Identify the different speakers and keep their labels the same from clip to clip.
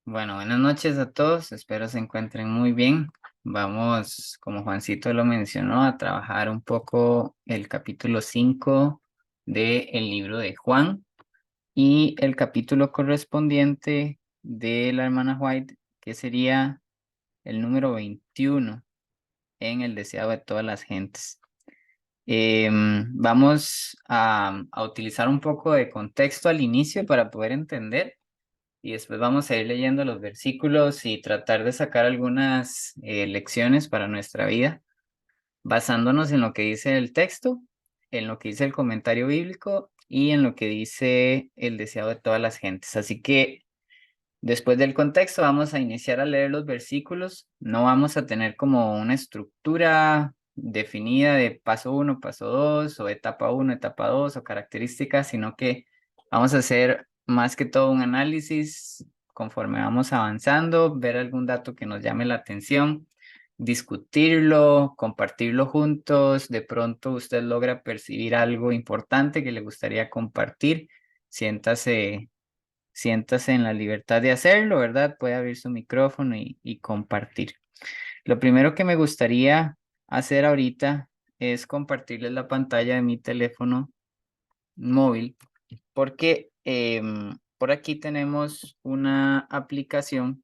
Speaker 1: Bueno, buenas noches a todos, espero se encuentren muy bien. Vamos, como Juancito lo mencionó, a trabajar un poco el capítulo 5 del libro de Juan y el capítulo correspondiente de la hermana White, que sería el número 21 en el deseado de todas las gentes. Vamos a utilizar un poco de contexto al inicio para poder entender. Y después vamos a ir leyendo los versículos y tratar de sacar algunas lecciones para nuestra vida, basándonos en lo que dice el texto, en lo que dice el comentario bíblico y en lo que dice el deseado de todas las gentes. Así que después del contexto vamos a iniciar a leer los versículos. No vamos a tener como una estructura definida de paso uno, paso 2 o etapa uno, etapa 2 o características, sino que vamos a hacer más que todo un análisis conforme vamos avanzando, ver algún dato que nos llame la atención, discutirlo, compartirlo juntos. De pronto usted logra percibir algo importante que le gustaría compartir. Siéntase Siéntase en la libertad de hacerlo, ¿verdad? Puede abrir su micrófono y compartir. Lo primero que me gustaría hacer ahorita es compartirles la pantalla de mi teléfono móvil, porque por aquí tenemos una aplicación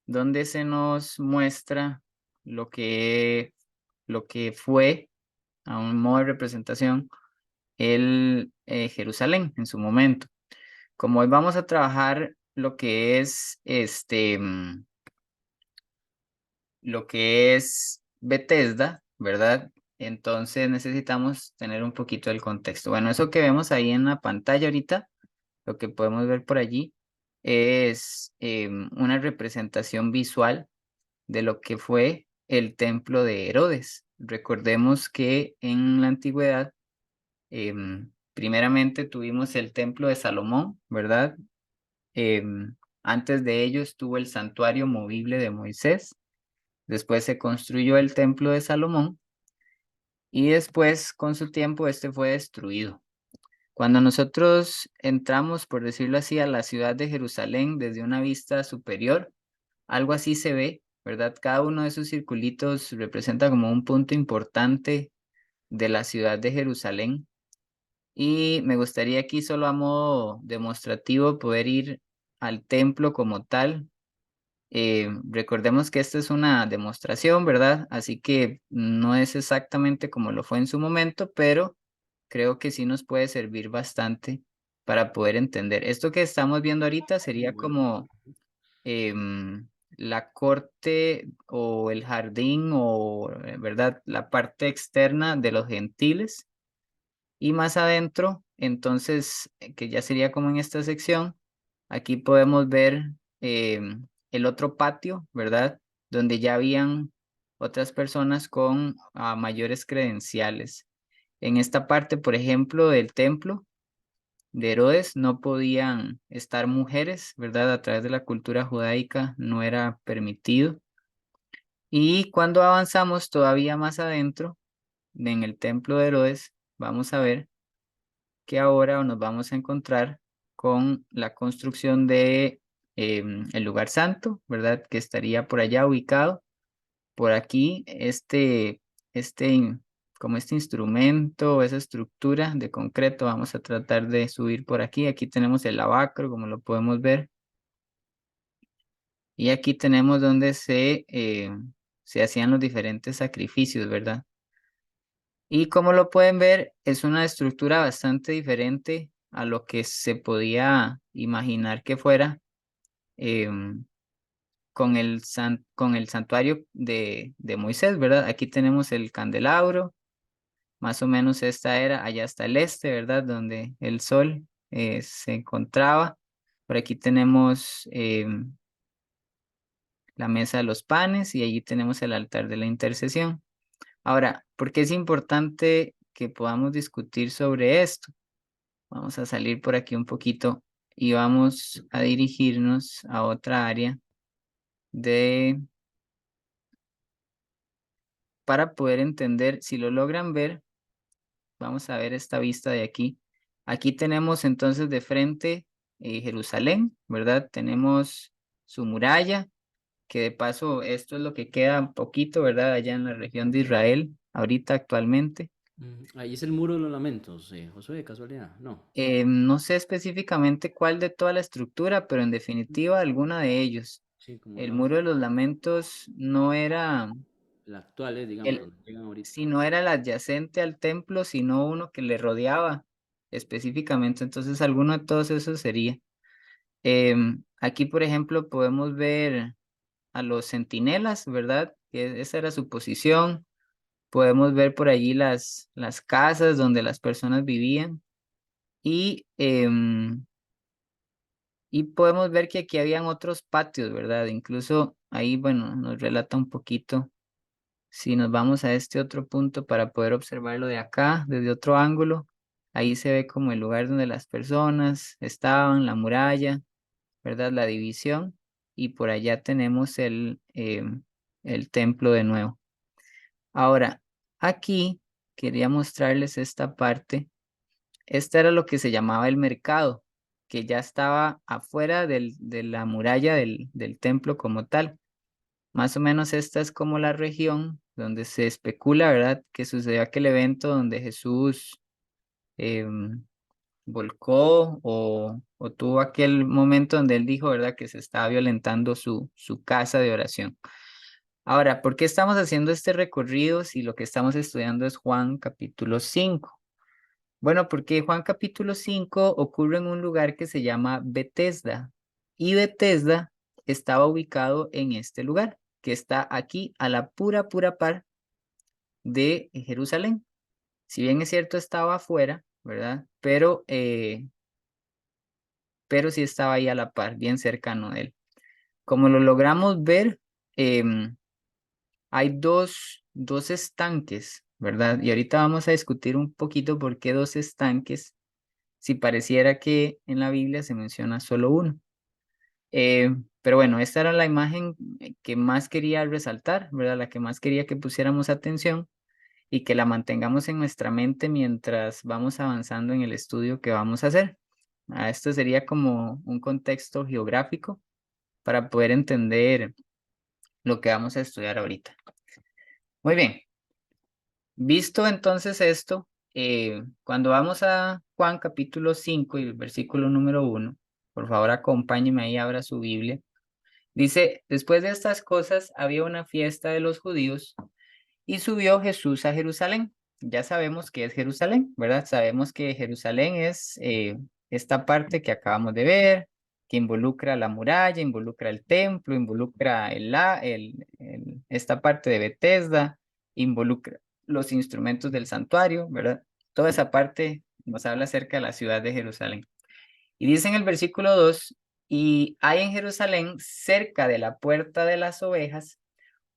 Speaker 1: donde se nos muestra lo lo que fue, a un modo de representación, el Jerusalén en su momento. Como hoy vamos a trabajar lo que es lo que es Bethesda, ¿verdad? Entonces necesitamos tener un poquito del contexto. Bueno, eso que vemos ahí en la pantalla ahorita, lo que podemos ver por allí es una representación visual de lo que fue el templo de Herodes. Recordemos que en la antigüedad, primeramente tuvimos el templo de Salomón, ¿verdad? Antes de ello estuvo el santuario movible de Moisés, después se construyó el templo de Salomón y después con su tiempo este fue destruido. Cuando nosotros entramos, por decirlo así, a la ciudad de Jerusalén desde una vista superior, algo así se ve, ¿verdad? Cada uno de esos circulitos representa como un punto importante de la ciudad de Jerusalén. Y me gustaría aquí solo a modo demostrativo poder ir al templo como tal. Recordemos que esta es una demostración, ¿verdad? Así que no es exactamente como lo fue en su momento, pero creo que sí nos puede servir bastante para poder entender. Esto que estamos viendo ahorita sería como la corte o el jardín o, ¿verdad? La parte externa de los gentiles. Y más adentro, entonces, que ya sería como en esta sección, aquí podemos ver el otro patio, ¿verdad? Donde ya habían otras personas con mayores credenciales. En esta parte, por ejemplo, del templo de Herodes, no podían estar mujeres, ¿verdad? A través de la cultura judaica no era permitido. Y cuando avanzamos todavía más adentro, en el templo de Herodes, vamos a ver que ahora nos vamos a encontrar con la construcción de el lugar santo, ¿verdad? Que estaría por allá ubicado. Por aquí, como este instrumento, esa estructura de concreto, vamos a tratar de subir por aquí. Aquí tenemos el lavacro, como lo podemos ver. Y aquí tenemos donde se hacían los diferentes sacrificios, ¿verdad? Y como lo pueden ver, es una estructura bastante diferente a lo que se podía imaginar que fuera em, con el santuario de Moisés, ¿verdad? Aquí tenemos el candelabro, más o menos esta era, allá está el este, ¿verdad? Donde el sol se encontraba. Por aquí tenemos la mesa de los panes y allí tenemos el altar de la intercesión. Ahora, ¿por qué es importante que podamos discutir sobre esto? Vamos a salir por aquí un poquito y vamos a dirigirnos a otra área de para poder entender, si lo logran ver, vamos a ver esta vista de aquí. Aquí tenemos entonces de frente Jerusalén, ¿verdad? Tenemos su muralla, que de paso esto es lo que queda un poquito, ¿verdad? Allá en la región de Israel, ahorita actualmente.
Speaker 2: Ahí es el muro de los lamentos, Josué, de casualidad. No.
Speaker 1: No sé específicamente cuál de toda la estructura, pero en definitiva alguna de ellos.
Speaker 2: Sí, como
Speaker 1: El
Speaker 2: la
Speaker 1: muro de
Speaker 2: última.
Speaker 1: los lamentos no era
Speaker 2: La actual es, digamos,
Speaker 1: el,
Speaker 2: donde llegan ahorita.
Speaker 1: si no era el adyacente al templo, sino uno que le rodeaba específicamente. Entonces, alguno de todos esos sería. Aquí, por ejemplo, podemos ver a los centinelas, ¿verdad? Que esa era su posición. Podemos ver por allí las casas donde las personas vivían y, y podemos ver que aquí habían otros patios, ¿verdad? Incluso ahí, bueno, nos relata un poquito. Si nos vamos a este otro punto para poder observarlo de acá, desde otro ángulo, ahí se ve como el lugar donde las personas estaban, la muralla, ¿verdad? La división, y por allá tenemos el templo de nuevo. Ahora, aquí quería mostrarles esta parte. Esta era lo que se llamaba el mercado, que ya estaba afuera de la muralla del templo como tal. Más o menos esta es como la región donde se especula, ¿verdad? Que sucedió aquel evento donde Jesús em, volcó o tuvo aquel momento donde él dijo, ¿verdad? Que se estaba violentando su casa de oración. Ahora, ¿por qué estamos haciendo este recorrido si lo que estamos estudiando es Juan capítulo 5? Bueno, porque Juan capítulo 5 ocurre en un lugar que se llama Betesda y Betesda estaba ubicado en este lugar, que está aquí a la pura par de Jerusalén. Si bien es cierto estaba afuera, ¿verdad? Pero sí estaba ahí a la par, bien cercano de él. Como lo logramos ver, em, hay dos estanques, ¿verdad? Y ahorita vamos a discutir un poquito por qué dos estanques si pareciera que en la Biblia se menciona solo uno. Pero bueno, esta era la imagen que más quería resaltar, ¿verdad? La que más quería que pusiéramos atención y que la mantengamos en nuestra mente mientras vamos avanzando en el estudio que vamos a hacer. Esto sería como un contexto geográfico para poder entender lo que vamos a estudiar ahorita. Muy bien, visto entonces esto, cuando vamos a Juan capítulo 5 y el versículo número 1, por favor acompáñeme ahí, abra su Biblia. Dice, después de estas cosas había una fiesta de los judíos y subió Jesús a Jerusalén. Ya sabemos que es Jerusalén, ¿verdad? Sabemos que Jerusalén es esta parte que acabamos de ver, que involucra la muralla, involucra el templo, involucra esta parte de Betesda, involucra los instrumentos del santuario, ¿verdad? Toda esa parte nos habla acerca de la ciudad de Jerusalén. Y dice en el versículo 2, y hay en Jerusalén, cerca de la puerta de las ovejas,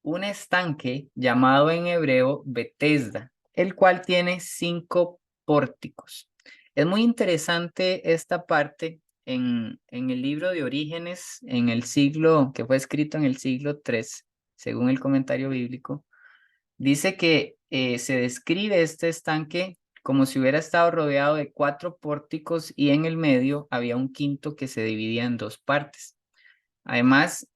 Speaker 1: un estanque llamado en hebreo Betesda, el cual tiene 5 pórticos. Es muy interesante esta parte en el libro de Orígenes, en el siglo, que fue escrito en el siglo III, según el comentario bíblico. Dice que se describe este estanque como si hubiera estado rodeado de 4 pórticos y en el medio había un quinto que se dividía en 2 partes. Además,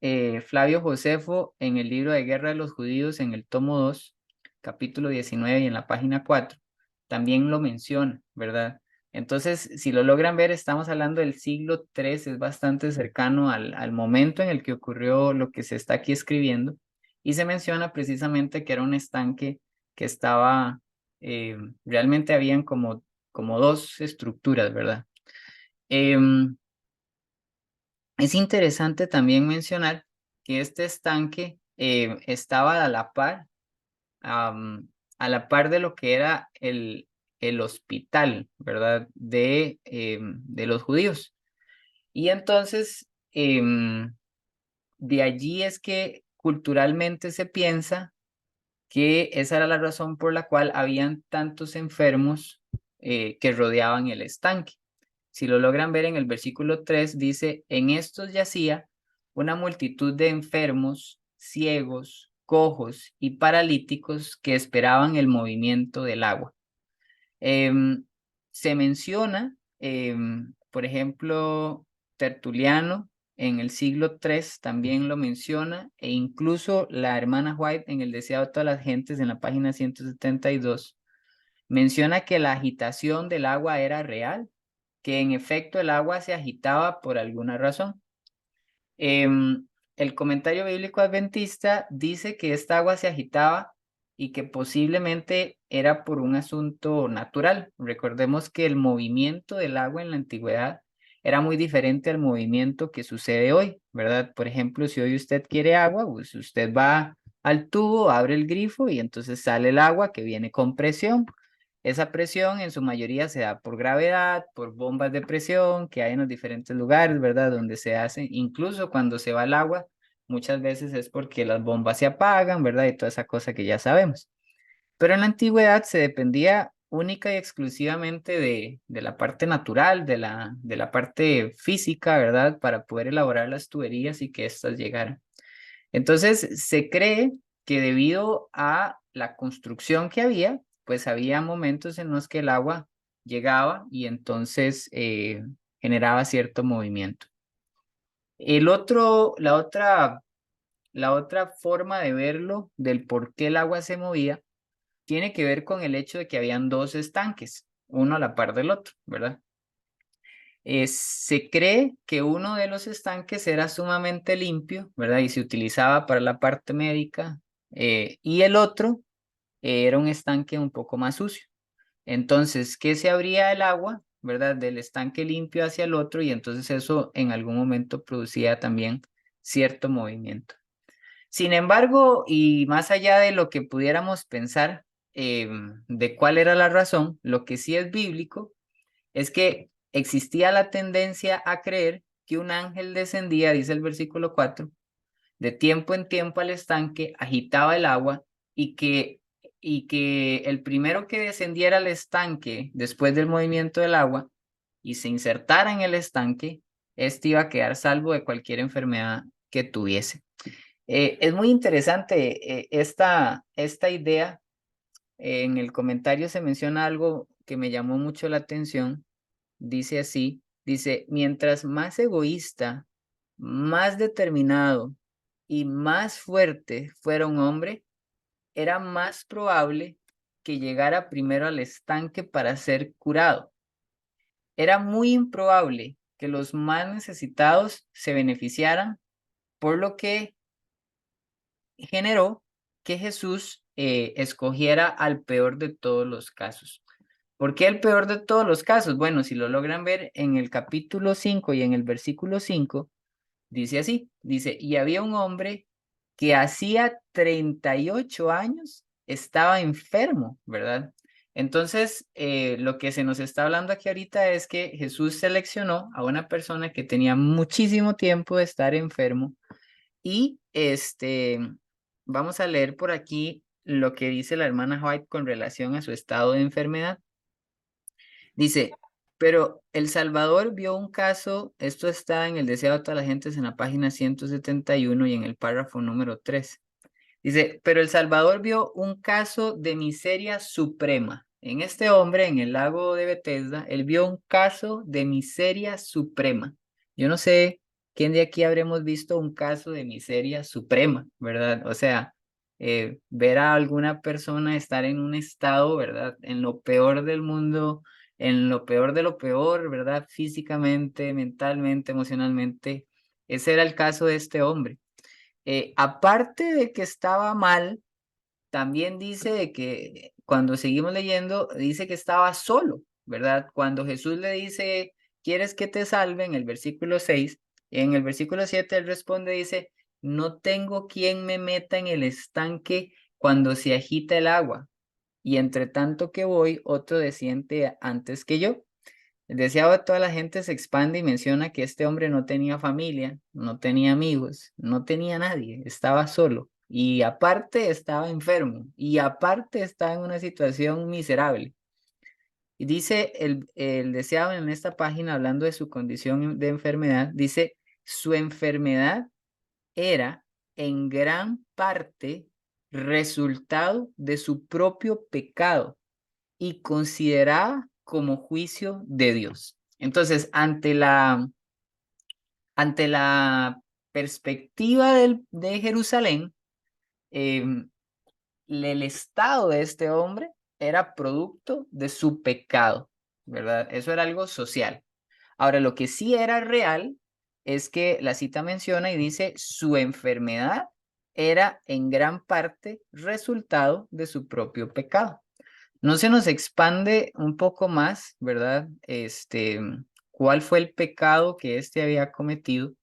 Speaker 1: Flavio Josefo en el libro de Guerra de los Judíos, en el tomo 2, capítulo 19 y en la página 4, también lo menciona, ¿verdad? Entonces, si lo logran ver, estamos hablando del siglo III, es bastante cercano al momento en el que ocurrió lo que se está aquí escribiendo, y se menciona precisamente que era un estanque que estaba, realmente habían como dos estructuras, ¿verdad? Em, es interesante también mencionar que este estanque estaba a la par de lo que era el hospital, ¿verdad? De los judíos. Y entonces, de allí es que culturalmente se piensa que esa era la razón por la cual habían tantos enfermos que rodeaban el estanque. Si lo logran ver en el versículo 3, dice, en estos yacía una multitud de enfermos, ciegos, cojos y paralíticos que esperaban el movimiento del agua. Em, Se menciona, por ejemplo, Tertuliano en el siglo III también lo menciona, e incluso la hermana White en el Deseado de todas las gentes, en la página 172, menciona que la agitación del agua era real, que en efecto el agua se agitaba por alguna razón. El comentario bíblico adventista dice que esta agua se agitaba y que posiblemente era por un asunto natural. Recordemos que el movimiento del agua en la antigüedad era muy diferente al movimiento que sucede hoy, ¿verdad? Por ejemplo, si hoy usted quiere agua, pues usted va al tubo, abre el grifo y entonces sale el agua que viene con presión. Esa presión en su mayoría se da por gravedad, por bombas de presión que hay en los diferentes lugares, ¿verdad? Donde se hacen, incluso cuando se va el agua, muchas veces es porque las bombas se apagan, ¿verdad? Y toda esa cosa que ya sabemos. Pero en la antigüedad se dependía única y exclusivamente de la parte natural, de la parte física, ¿verdad? Para poder elaborar las tuberías y que éstas llegaran. Entonces, se cree que debido a la construcción que había, pues había momentos en los que el agua llegaba y entonces generaba cierto movimiento. La otra forma de verlo, del por qué el agua se movía, tiene que ver con el hecho de que habían dos estanques, uno a la par del otro, ¿verdad? Se cree que uno de los estanques era sumamente limpio, ¿verdad? Y se utilizaba para la parte médica, y el otro era un estanque un poco más sucio. Entonces, ¿qué se abría el agua, ¿verdad? Del estanque limpio hacia el otro y entonces eso en algún momento producía también cierto movimiento. Sin embargo, y más allá de lo que pudiéramos pensar de cuál era la razón, lo que sí es bíblico es que existía la tendencia a creer que un ángel descendía, dice el versículo 4, de tiempo en tiempo al estanque, agitaba el agua y que el primero que descendiera al estanque después del movimiento del agua y se insertara en el estanque, este iba a quedar salvo de cualquier enfermedad que tuviese. Es muy interesante esta idea. En el comentario se menciona algo que me llamó mucho la atención. Dice así, dice, mientras más egoísta, más determinado y más fuerte fuera un hombre, era más probable que llegara primero al estanque para ser curado. Era muy improbable que los más necesitados se beneficiaran, por lo que generó que Jesús escogiera al peor de todos los casos. ¿Por qué el peor de todos los casos? Bueno, si lo logran ver en el capítulo 5 y en el versículo 5, dice así, dice, y había un hombre que hacía 38 años estaba enfermo, ¿verdad? Entonces, lo que se nos está hablando aquí ahorita es que Jesús seleccionó a una persona que tenía muchísimo tiempo de estar enfermo y vamos a leer por aquí lo que dice la hermana White con relación a su estado de enfermedad. Dice, pero El Salvador vio un caso, esto está en el Deseado de todas las gentes en la página 171 y en el párrafo número 3. Dice, pero El Salvador vio un caso de miseria suprema. En este hombre, en el lago de Bethesda, él vio un caso de miseria suprema. Yo no sé quién de aquí habremos visto un caso de miseria suprema, ¿verdad? O sea, ver a alguna persona estar en un estado, ¿verdad? En lo peor del mundo, en lo peor de lo peor, ¿verdad? Físicamente, mentalmente, emocionalmente. Ese era el caso de este hombre. Aparte de que estaba mal, también dice de que cuando seguimos leyendo, dice que estaba solo, ¿verdad? Cuando Jesús le dice, ¿quieres que te salve? En el versículo 6, en el versículo 7 él responde, dice, no tengo quien me meta en el estanque cuando se agita el agua, y entre tanto que voy, otro desciende antes que yo. El deseado de toda la gente se expande y menciona que este hombre no tenía familia, no tenía amigos, no tenía nadie, estaba solo y aparte estaba enfermo y aparte estaba en una situación miserable. Y dice el deseado en esta página, hablando de su condición de enfermedad, dice, su enfermedad era en gran parte resultado de su propio pecado y considerada como juicio de Dios. Entonces, ante Ante la perspectiva de Jerusalén, em, el estado de este hombre era producto de su pecado, ¿verdad? Eso era algo social. Ahora, lo que sí era real es que la cita menciona y dice, su enfermedad era en gran parte resultado de su propio pecado. No se nos expande un poco más, ¿verdad? ¿Cuál fue el pecado que éste había cometido?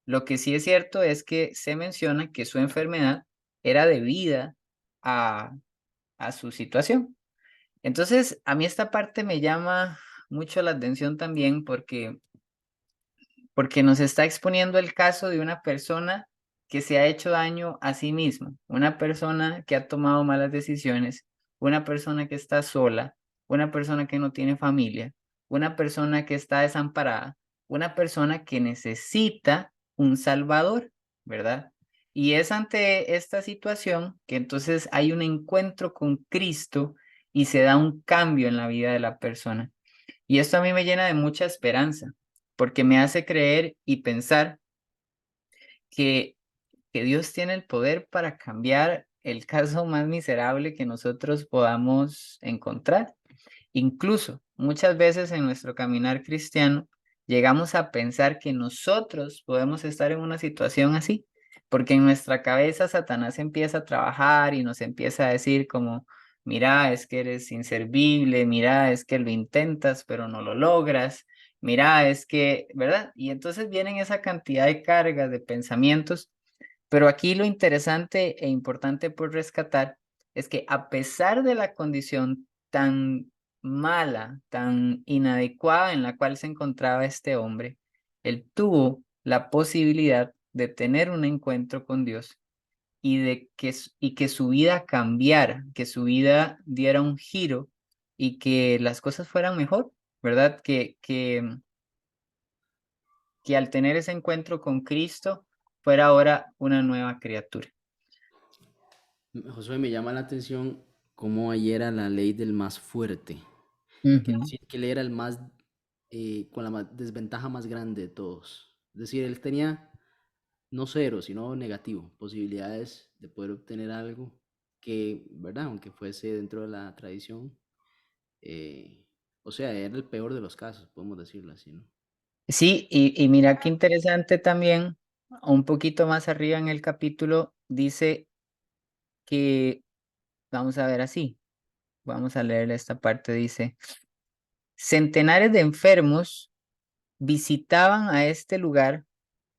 Speaker 1: Lo que sí es cierto es que se menciona que su enfermedad era debida a, a su situación. Entonces, a mí esta parte me llama mucho la atención también porque nos está exponiendo el caso de una persona que se ha hecho daño a sí mismo, una persona que ha tomado malas decisiones, una persona que está sola, una persona que no tiene familia, una persona que está desamparada, una persona que necesita un salvador, ¿verdad? Y es ante esta situación que entonces hay un encuentro con Cristo y se da un cambio en la vida de la persona. Y esto a mí me llena de mucha esperanza, porque me hace creer y pensar que, que Dios tiene el poder para cambiar el caso más miserable que nosotros podamos encontrar. Incluso muchas veces en nuestro caminar cristiano llegamos a pensar que nosotros podemos estar en una situación así, porque en nuestra cabeza Satanás empieza a trabajar y nos empieza a decir como, mira, es que eres inservible, mira, es que lo intentas, pero no lo logras, mira, es que, ¿verdad? Y entonces vienen esa cantidad de cargas, de pensamientos, pero aquí lo interesante e importante por rescatar es que a pesar de la condición tan mala, tan inadecuada en la cual se encontraba este hombre, él tuvo la posibilidad de tener un encuentro con Dios y de que su vida cambiara, que su vida diera un giro y que las cosas fueran mejor, ¿verdad? Que al tener ese encuentro con Cristo fuera ahora una nueva criatura.
Speaker 2: Josué, me llama la atención cómo ahí era la ley del más fuerte. Quiere
Speaker 1: Ujú.
Speaker 2: decir que él era el más, con la desventaja más grande de todos. Es decir, él tenía no cero, sino negativo, posibilidades de poder obtener algo que, ¿verdad? Aunque fuese dentro de la tradición, eh, o sea, era el peor de los casos, podemos decirlo así, ¿no?
Speaker 1: Sí, y mira qué interesante también, un poquito más arriba en el capítulo, dice que, vamos a ver así, vamos a leer esta parte, dice, centenares de enfermos visitaban a este lugar,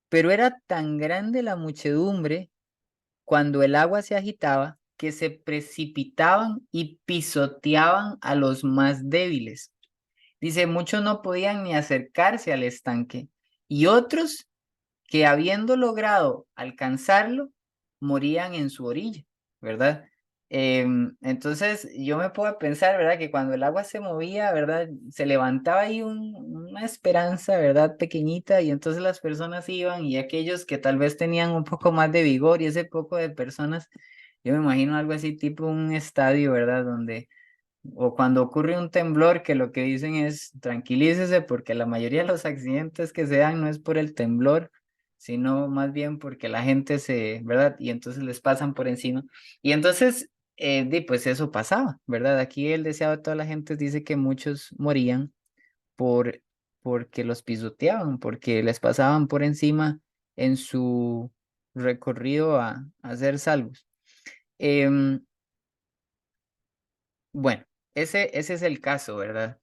Speaker 1: pero era tan grande la muchedumbre cuando el agua se agitaba que se precipitaban y pisoteaban a los más débiles. Dice, muchos no podían ni acercarse al estanque y otros que habiendo logrado alcanzarlo, morían en su orilla, ¿verdad? Entonces yo me puedo pensar, ¿verdad? Que cuando el agua se movía, ¿verdad? Se levantaba ahí una esperanza, ¿verdad? Pequeñita y entonces las personas iban y aquellos que tal vez tenían un poco más de vigor y ese poco de personas, yo me imagino algo así tipo un estadio, ¿verdad? Donde o cuando ocurre un temblor que lo que dicen es tranquilícese porque la mayoría de los accidentes que se dan no es por el temblor, sino más bien porque la gente ¿verdad? Y entonces les pasan por encima. Y entonces, pues eso pasaba, ¿verdad? Aquí el deseado de toda la gente dice que muchos morían por, porque los pisoteaban, porque les pasaban por encima en su recorrido a ser salvos. Em, bueno, ese es el caso, ¿verdad?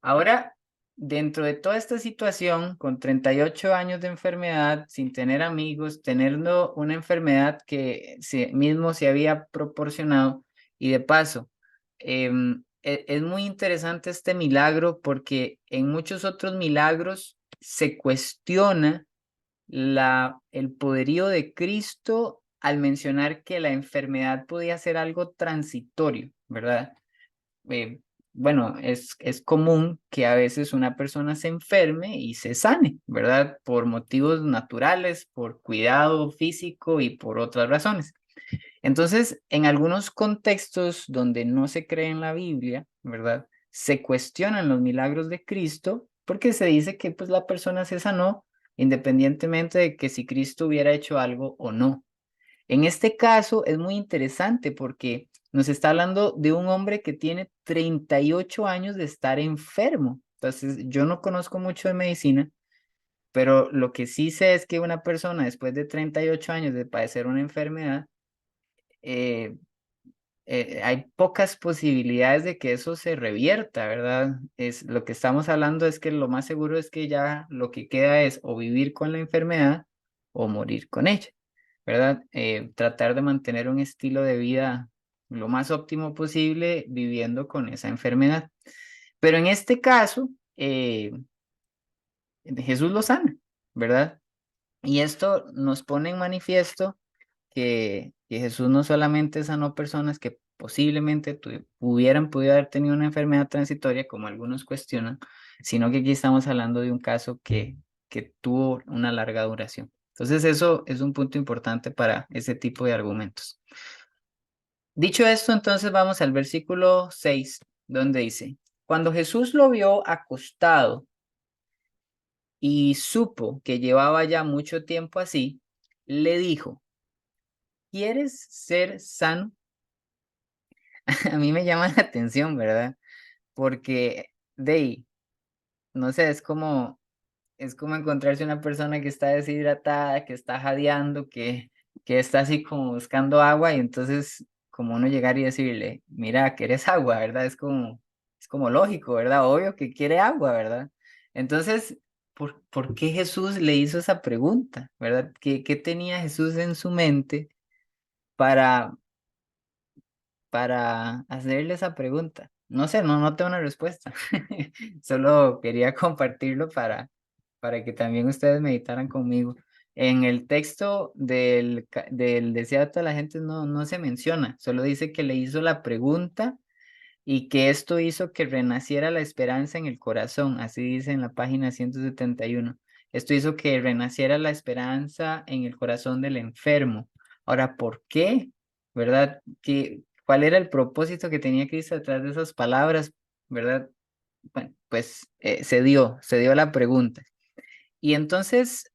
Speaker 1: Ahora, dentro de toda esta situación, con 38 años de enfermedad, sin tener amigos, teniendo una enfermedad que mismo se había proporcionado, y de paso, es muy interesante este milagro porque en muchos otros milagros se cuestiona el poderío de Cristo al mencionar que la enfermedad podía ser algo transitorio, ¿verdad? eh, bueno, es común que a veces una persona se enferme y se sane, ¿verdad? Por motivos naturales, por cuidado físico y por otras razones. Entonces, en algunos contextos donde no se cree en la Biblia, ¿verdad? Se cuestionan los milagros de Cristo porque se dice que pues la persona se sanó independientemente de que si Cristo hubiera hecho algo o no. En este caso es muy interesante porque nos está hablando de un hombre que tiene 38 años de estar enfermo. Entonces, yo no conozco mucho de medicina, pero lo que sí sé es que una persona después de 38 años de padecer una enfermedad, eh, hay pocas posibilidades de que eso se revierta, ¿verdad? Lo que estamos hablando es que lo más seguro es que ya lo que queda es o vivir con la enfermedad o morir con ella, ¿verdad? Tratar de mantener un estilo de vida lo más óptimo posible viviendo con esa enfermedad. Pero en este caso, Jesús lo sana, ¿verdad? Y esto nos pone en manifiesto que Jesús no solamente sanó personas que posiblemente hubieran podido haber tenido una enfermedad transitoria, como algunos cuestionan, sino que aquí estamos hablando de un caso que tuvo una larga duración. Entonces eso es un punto importante para ese tipo de argumentos. Dicho esto, entonces vamos al versículo 6, donde dice, cuando Jesús lo vio acostado y supo que llevaba ya mucho tiempo así, le dijo, ¿quieres ser sano? A mí me llama la atención, ¿verdad? Porque, de ahí, no sé, es como encontrarse una persona que está deshidratada, que está jadeando, que está así como buscando agua y entonces como uno llegar y decirle, mira, ¿quieres agua, verdad? Es como lógico, ¿verdad? Obvio que quiere agua, ¿verdad? Entonces, ¿por qué Jesús le hizo esa pregunta, verdad? ¿Qué tenía Jesús en su mente para hacerle esa pregunta? No sé, no tengo una respuesta. Solo quería compartirlo para que también ustedes meditaran conmigo. En el texto del deseo de toda la gente no se menciona, solo dice que le hizo la pregunta y que esto hizo que renaciera la esperanza en el corazón, así dice en la página 171. Esto hizo que renaciera la esperanza en el corazón del enfermo. Ahora, ¿por qué? ¿Verdad? ¿Cuál era el propósito que tenía Cristo detrás de esas palabras? ¿Verdad? Bueno, pues se dio la pregunta. Y entonces,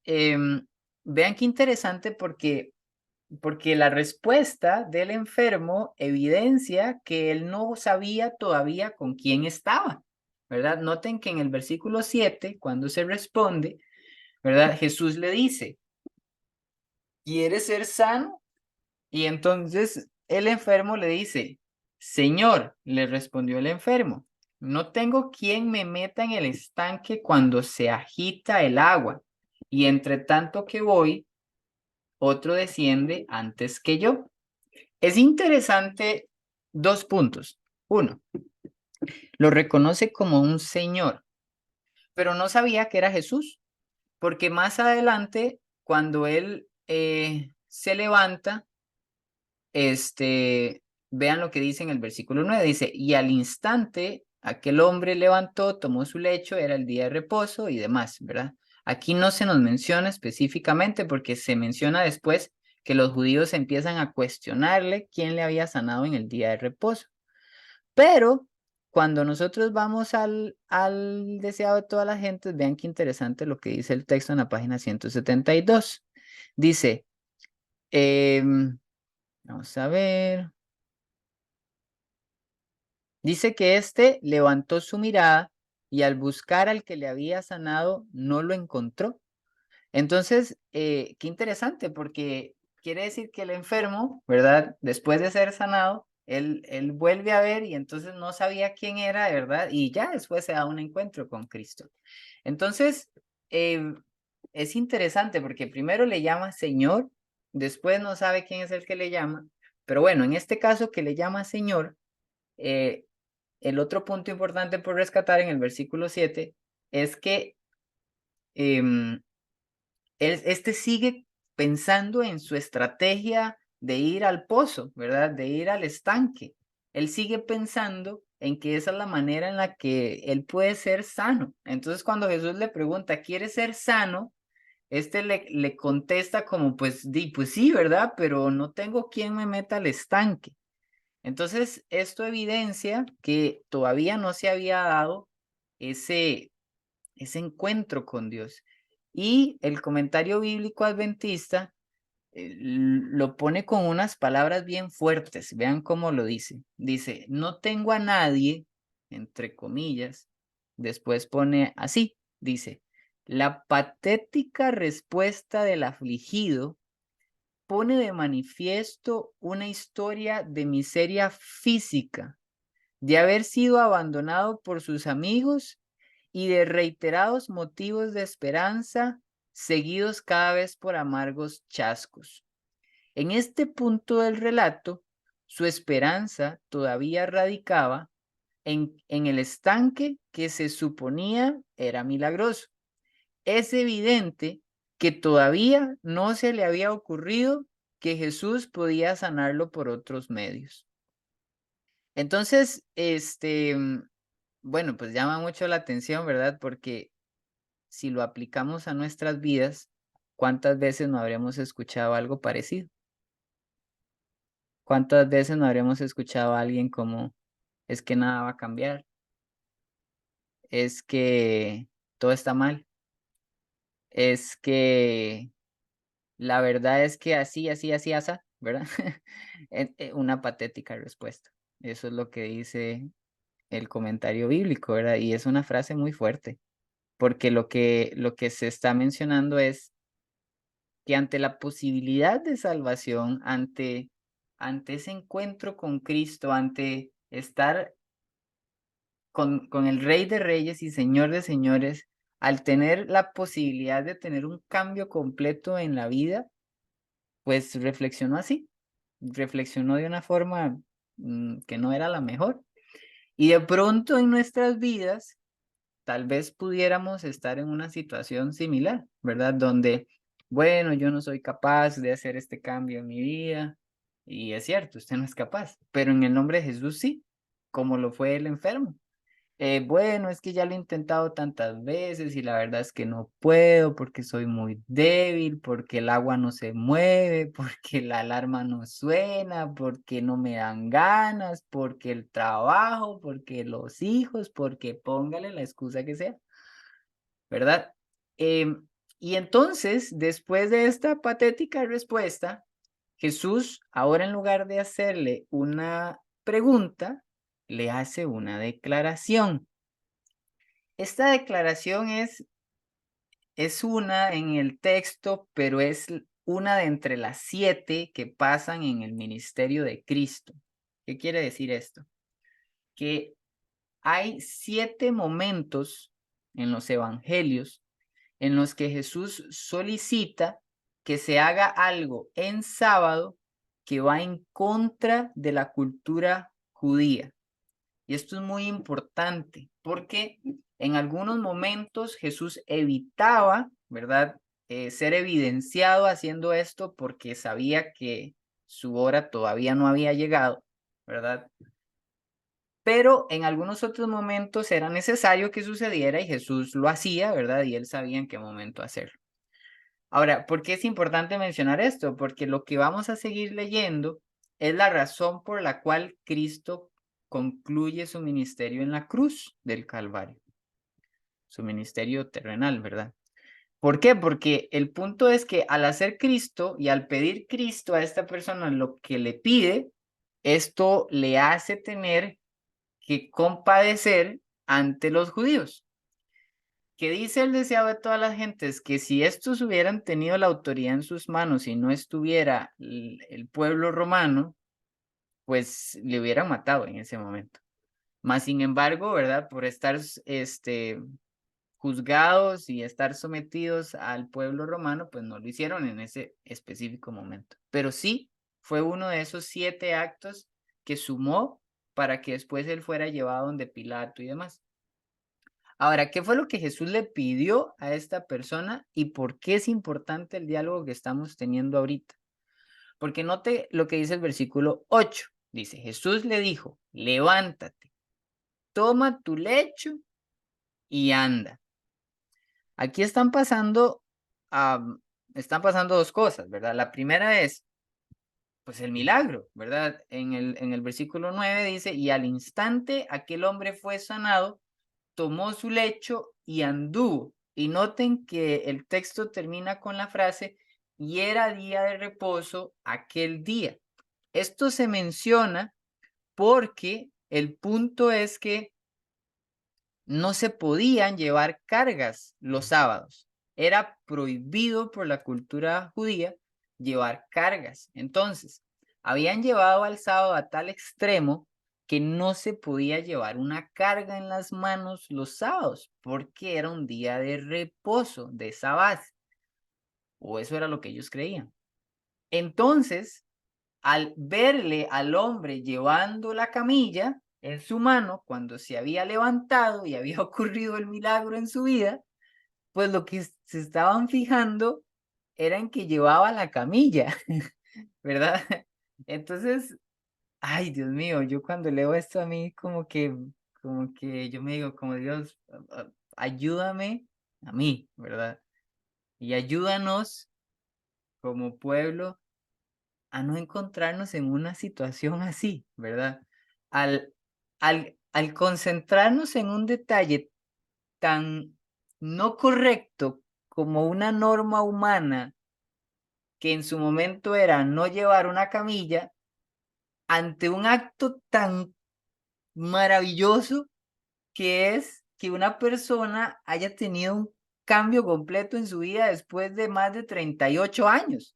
Speaker 1: vean qué interesante porque la respuesta del enfermo evidencia que él no sabía todavía con quién estaba, ¿verdad? Noten que en el versículo 7, cuando se responde, ¿verdad? Jesús le dice, ¿quieres ser sano? Y entonces el enfermo le dice, Señor, le respondió el enfermo, no tengo quien me meta en el estanque cuando se agita el agua, y entre tanto que voy, otro desciende antes que yo. Es interesante dos puntos. Uno, lo reconoce como un señor, pero no sabía que era Jesús, porque más adelante, cuando él se levanta, vean lo que dice en el versículo 9, dice, y al instante aquel hombre levantó, tomó su lecho, era el día de reposo y demás, ¿verdad? Aquí no se nos menciona específicamente porque se menciona después que los judíos empiezan a cuestionarle quién le había sanado en el día de reposo. Pero cuando nosotros vamos al deseado de toda la gente, vean qué interesante lo que dice el texto en la página 172. Dice, em, vamos a ver. Dice que éste levantó su mirada y al buscar al que le había sanado, no lo encontró. Entonces, qué interesante, porque quiere decir que el enfermo, ¿verdad? Después de ser sanado, él vuelve a ver y entonces no sabía quién era, ¿verdad? Y ya después se da un encuentro con Cristo. Entonces, es interesante porque primero le llama Señor, después no sabe quién es el que le llama, pero bueno, en este caso que le llama Señor, eh, el otro punto importante por rescatar en el versículo 7 es que em, este sigue pensando en su estrategia de ir al pozo, ¿verdad? De ir al estanque. Él sigue pensando en que esa es la manera en la que él puede ser sano. Entonces, cuando Jesús le pregunta, ¿quiere ser sano? Le contesta como, pues, pues sí, ¿verdad? Pero no tengo quien me meta al estanque. Entonces, esto evidencia que todavía no se había dado ese encuentro con Dios. Y el comentario bíblico adventista lo pone con unas palabras bien fuertes. Vean cómo lo dice. Dice, no tengo a nadie, entre comillas, después pone así, dice, la patética respuesta del afligido pone de manifiesto una historia de miseria física, de haber sido abandonado por sus amigos y de reiterados motivos de esperanza, seguidos cada vez por amargos chascos. En este punto del relato, su esperanza todavía radicaba en el estanque que se suponía era milagroso. Es evidente que todavía no se le había ocurrido que Jesús podía sanarlo por otros medios. Entonces, bueno, pues llama mucho la atención, ¿verdad? Porque si lo aplicamos a nuestras vidas, ¿cuántas veces no habremos escuchado algo parecido? ¿Cuántas veces no habremos escuchado a alguien como, es que nada va a cambiar, es que todo está mal, es que la verdad es que así, así, así, asá, ¿verdad? Una patética respuesta. Eso es lo que dice el comentario bíblico, ¿verdad? Y es una frase muy fuerte, porque lo que se está mencionando es que ante la posibilidad de salvación, ante ese encuentro con Cristo, ante estar con el Rey de Reyes y Señor de Señores, al tener la posibilidad de tener un cambio completo en la vida, pues reflexionó así, reflexionó de una forma que no era la mejor. Y de pronto en nuestras vidas, tal vez pudiéramos estar en una situación similar, ¿verdad? Donde, bueno, yo no soy capaz de hacer este cambio en mi vida. Y es cierto, usted no es capaz, pero en el nombre de Jesús sí, como lo fue el enfermo. Bueno, es que ya lo he intentado tantas veces y la verdad es que no puedo porque soy muy débil, porque el agua no se mueve, porque la alarma no suena, porque no me dan ganas, porque el trabajo, porque los hijos, porque póngale la excusa que sea, ¿verdad? Y entonces, después de esta patética respuesta, Jesús, ahora en lugar de hacerle una pregunta, le hace una declaración. Esta declaración es una en el texto, pero es una de entre las 7 que pasan en el ministerio de Cristo. ¿Qué quiere decir esto? Que hay 7 momentos en los evangelios en los que Jesús solicita que se haga algo en sábado que va en contra de la cultura judía. Y esto es muy importante porque en algunos momentos Jesús evitaba, ¿verdad? Ser evidenciado haciendo esto porque sabía que su hora todavía no había llegado, ¿verdad? Pero en algunos otros momentos era necesario que sucediera y Jesús lo hacía, ¿verdad? Y él sabía en qué momento hacerlo. Ahora, ¿por qué es importante mencionar esto? Porque lo que vamos a seguir leyendo es la razón por la cual Cristo concluye su ministerio en la cruz del Calvario, su ministerio terrenal, ¿verdad? ¿Por qué? Porque el punto es que al hacer Cristo y al pedir Cristo a esta persona lo que le pide, esto le hace tener que compadecer ante los judíos. Que dice el deseado de todas las gentes que si estos hubieran tenido la autoridad en sus manos y no estuviera el pueblo romano, pues le hubieran matado en ese momento. Mas, sin embargo, ¿verdad? Por estar juzgados y estar sometidos al pueblo romano, pues no lo hicieron en ese específico momento. Pero sí fue uno de esos 7 actos que sumó para que después él fuera llevado donde Pilato y demás. Ahora, ¿qué fue lo que Jesús le pidió a esta persona y por qué es importante el diálogo que estamos teniendo ahorita? Porque note lo que dice el versículo 8. Dice, Jesús le dijo, levántate, toma tu lecho y anda. Aquí están pasando dos cosas, ¿verdad? La primera es, pues el milagro, ¿verdad? En el versículo 9 dice, y al instante aquel hombre fue sanado, tomó su lecho y anduvo. Y noten que el texto termina con la frase, y era día de reposo aquel día. Esto se menciona porque el punto es que no se podían llevar cargas los sábados. Era prohibido por la cultura judía llevar cargas. Entonces, habían llevado al sábado a tal extremo que no se podía llevar una carga en las manos los sábados, porque era un día de reposo, de sabbat, o eso era lo que ellos creían. Entonces, al verle al hombre llevando la camilla en su mano, cuando se había levantado y había ocurrido el milagro en su vida, pues lo que se estaban fijando era en que llevaba la camilla, ¿verdad? Entonces, ay, Dios mío, yo cuando leo esto a mí como que yo me digo, como Dios, ayúdame a mí, ¿verdad? Y ayúdanos como pueblo a no encontrarnos en una situación así, ¿verdad? Al, al concentrarnos en un detalle tan no correcto como una norma humana que en su momento era no llevar una camilla, ante un acto tan maravilloso que es que una persona haya tenido un cambio completo en su vida después de más de 38 años.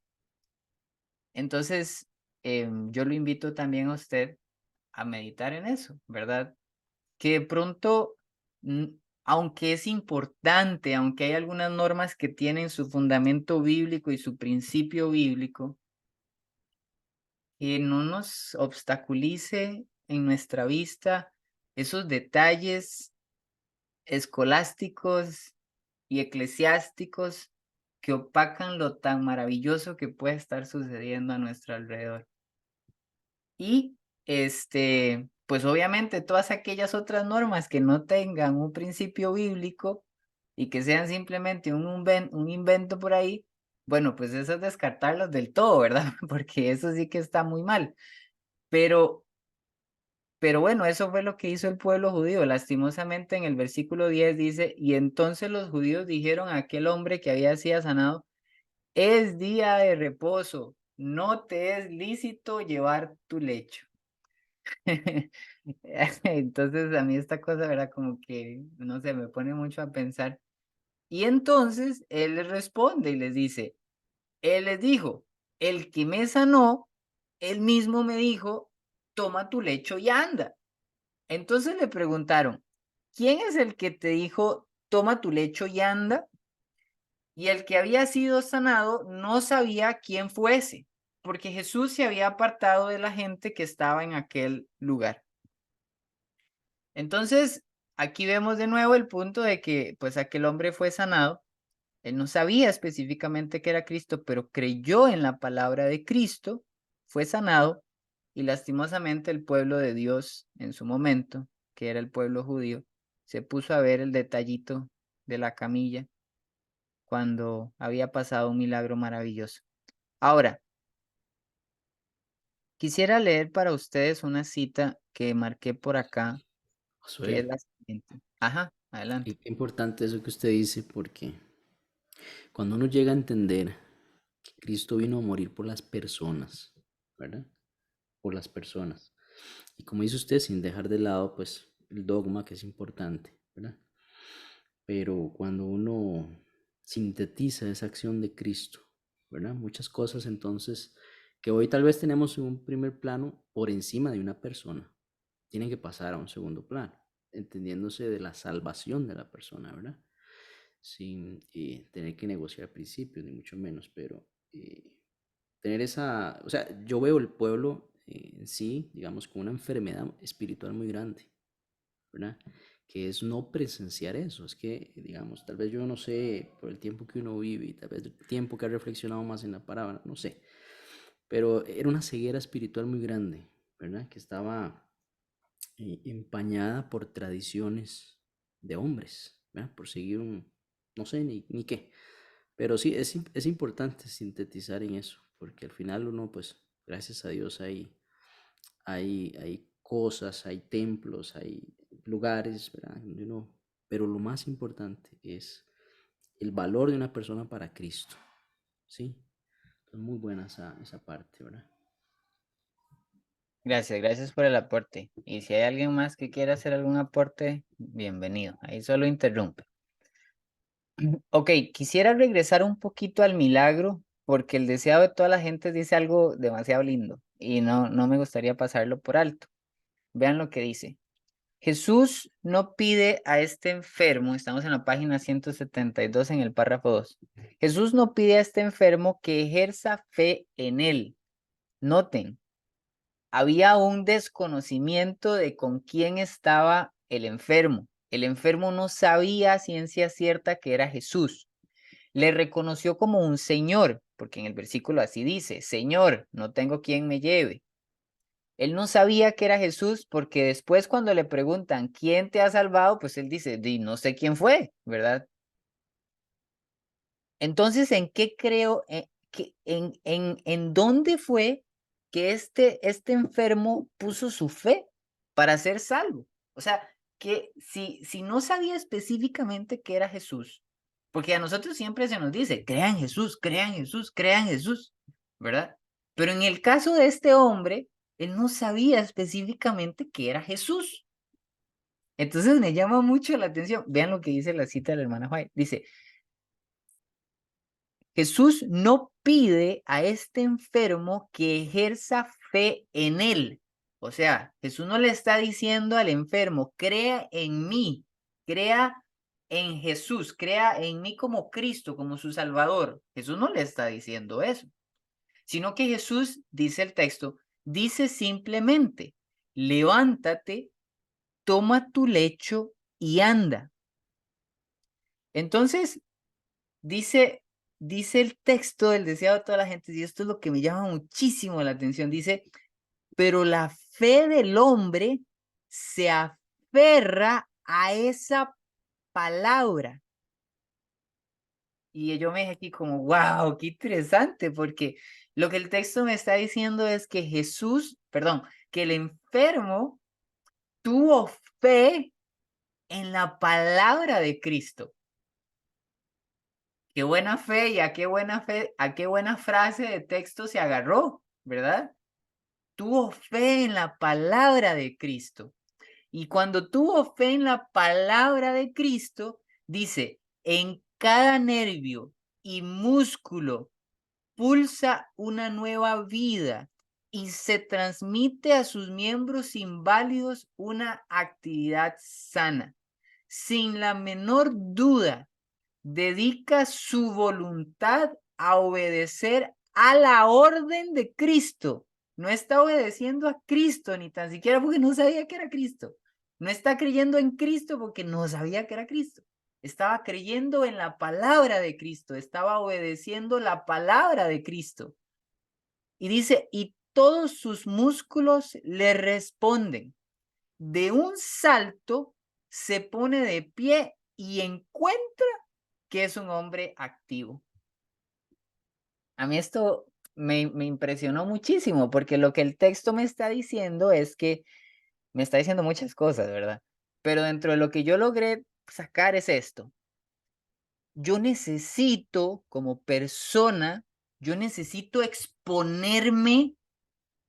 Speaker 1: Entonces, yo lo invito también a usted a meditar en eso, ¿verdad? Que de pronto, mm, aunque es importante, aunque hay algunas normas que tienen su fundamento bíblico y su principio bíblico, que no nos obstaculice en nuestra vista esos detalles escolásticos y eclesiásticos que opacan lo tan maravilloso que puede estar sucediendo a nuestro alrededor. Y, pues, obviamente, todas aquellas otras normas que no tengan un principio bíblico y que sean simplemente un invento por ahí, bueno, pues esas descartarlas del todo, ¿verdad? Porque eso sí que está muy mal. Pero bueno, eso fue lo que hizo el pueblo judío. Lastimosamente, en el versículo 10 dice: "Y entonces los judíos dijeron a aquel hombre que había sido sanado: Es día de reposo, no te es lícito llevar tu lecho". Entonces, a mí esta cosa, ¿verdad? Como que, no sé, me pone mucho a pensar. Y entonces él les responde y les dice, él les dijo, el que me sanó, él mismo me dijo, toma tu lecho y anda. Entonces le preguntaron, ¿quién es el que te dijo, toma tu lecho y anda? Y el que había sido sanado no sabía quién fuese, porque Jesús se había apartado de la gente que estaba en aquel lugar. Entonces, aquí vemos de nuevo el punto de que, pues, aquel hombre fue sanado. Él no sabía específicamente que era Cristo, pero creyó en la palabra de Cristo, fue sanado, y lastimosamente el pueblo de Dios en su momento, que era el pueblo judío, se puso a ver el detallito de la camilla cuando había pasado un milagro maravilloso. Ahora, quisiera leer para ustedes una cita que marqué por acá, que es
Speaker 2: Josué,
Speaker 1: la siguiente. Ajá,
Speaker 2: qué
Speaker 1: adelante.
Speaker 2: qué importante eso que usted dice, porque cuando uno llega a entender que Cristo vino a morir por las personas, ¿verdad? Por las personas. Y como dice usted, sin dejar de lado, pues, el dogma que es importante, ¿verdad? Pero cuando uno sintetiza esa acción de Cristo, ¿verdad? Muchas cosas entonces que hoy tal vez tenemos en un primer plano por encima de una persona, tienen que pasar a un segundo plano, entendiéndose de la salvación de la persona, ¿verdad? Sin tener que negociar principios, ni mucho menos, pero tener esa, o sea, yo veo el pueblo en sí, digamos, con una enfermedad espiritual muy grande, ¿verdad? Que es no presenciar eso. Es que, digamos, tal vez yo no sé, por el tiempo que uno vive y tal vez el tiempo que ha reflexionado más en la palabra, no sé, pero era una ceguera espiritual muy grande, ¿verdad? Que estaba empañada por tradiciones de hombres, ¿verdad? Por seguir un, no sé ni qué. Pero sí, es importante sintetizar en eso, porque al final uno, pues, gracias a Dios hay cosas, hay templos, hay lugares, ¿verdad? Donde uno, pero lo más importante es el valor de una persona para Cristo. ¿Sí? Es muy buena esa parte, ¿verdad?
Speaker 1: Gracias, gracias por el aporte. Y si hay alguien más que quiera hacer algún aporte, bienvenido. Ahí solo interrumpe. Ok, quisiera regresar un poquito al milagro porque el deseado de toda la gente dice algo demasiado lindo y no me gustaría pasarlo por alto. Vean lo que dice. Jesús no pide a este enfermo, estamos en la página 172 en el párrafo 2. Jesús no pide a este enfermo que ejerza fe en él. Noten, había un desconocimiento de con quién estaba el enfermo. El enfermo no sabía a ciencia cierta que era Jesús. Le reconoció como un señor, porque en el versículo así dice, Señor, no tengo quien me lleve. Él no sabía que era Jesús porque después cuando le preguntan, ¿quién te ha salvado? Pues él dice, no sé quién fue, ¿verdad? Entonces, ¿en qué creo? ¿En dónde fue que este enfermo puso su fe para ser salvo? O sea, que si no sabía específicamente que era Jesús, porque a nosotros siempre se nos dice, crean Jesús, crean Jesús, crean Jesús, ¿verdad? Pero en el caso de este hombre, él no sabía específicamente que era Jesús. Entonces me llama mucho la atención. Vean lo que dice la cita de la hermana White. Dice, Jesús no pide a este enfermo que ejerza fe en él. O sea, Jesús no le está diciendo al enfermo, crea en mí, crea en Jesús, crea en mí como Cristo, como su Salvador. Jesús no le está diciendo eso, sino que Jesús, dice el texto, dice simplemente, levántate, toma tu lecho y anda. Entonces, dice el texto del deseado de toda la gente, y esto es lo que me llama muchísimo la atención, dice, pero la fe del hombre se aferra a esa palabra. Y yo me dije aquí como, wow, qué interesante, porque lo que el texto me está diciendo es que que el enfermo tuvo fe en la palabra de Cristo. Qué buena fe y a qué buena fe, a qué buena frase de texto se agarró, ¿verdad? Tuvo fe en la palabra de Cristo. Y cuando tuvo fe en la palabra de Cristo, dice, en cada nervio y músculo pulsa una nueva vida y se transmite a sus miembros inválidos una actividad sana. Sin la menor duda, dedica su voluntad a obedecer a la orden de Cristo. No está obedeciendo a Cristo, ni tan siquiera porque no sabía que era Cristo. No está creyendo en Cristo porque no sabía que era Cristo. Estaba creyendo en la palabra de Cristo, estaba obedeciendo la palabra de Cristo. Y dice, y todos sus músculos le responden. De un salto se pone de pie y encuentra que es un hombre activo. A mí esto me impresionó muchísimo porque lo que el texto me está diciendo es que me está diciendo muchas cosas, ¿verdad? Pero dentro de lo que yo logré sacar es esto. Yo necesito, como persona, yo necesito exponerme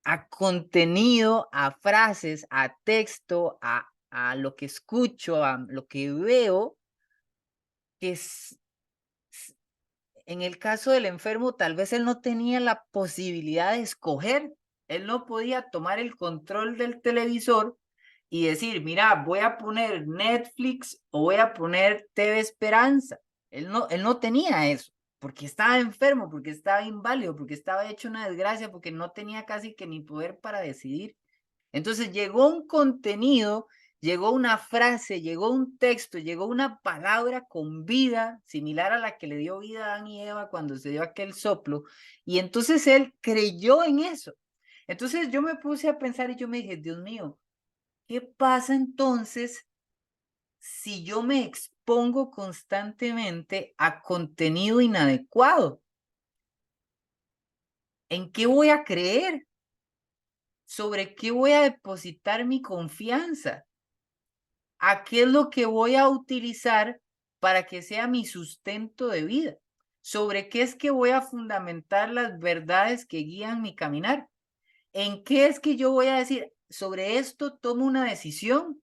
Speaker 1: a contenido, a frases, a texto, a lo que escucho, a lo que veo, que en el caso del enfermo, tal vez él no tenía la posibilidad de escoger. Él no podía tomar el control del televisor y decir, mira, voy a poner Netflix o voy a poner TV Esperanza. Él no tenía eso, porque estaba enfermo, porque estaba inválido, porque estaba hecho una desgracia, porque no tenía casi que ni poder para decidir. Entonces llegó un contenido, llegó una frase, llegó un texto, llegó una palabra con vida, similar a la que le dio vida a Adán y Eva cuando se dio aquel soplo, y entonces él creyó en eso. Entonces yo me puse a pensar y yo me dije, Dios mío, ¿qué pasa entonces si yo me expongo constantemente a contenido inadecuado? ¿En qué voy a creer? ¿Sobre qué voy a depositar mi confianza? ¿A qué es lo que voy a utilizar para que sea mi sustento de vida. ¿Sobre qué es que voy a fundamentar las verdades que guían mi caminar? ¿En qué es que yo voy a decir, sobre esto tomo una decisión?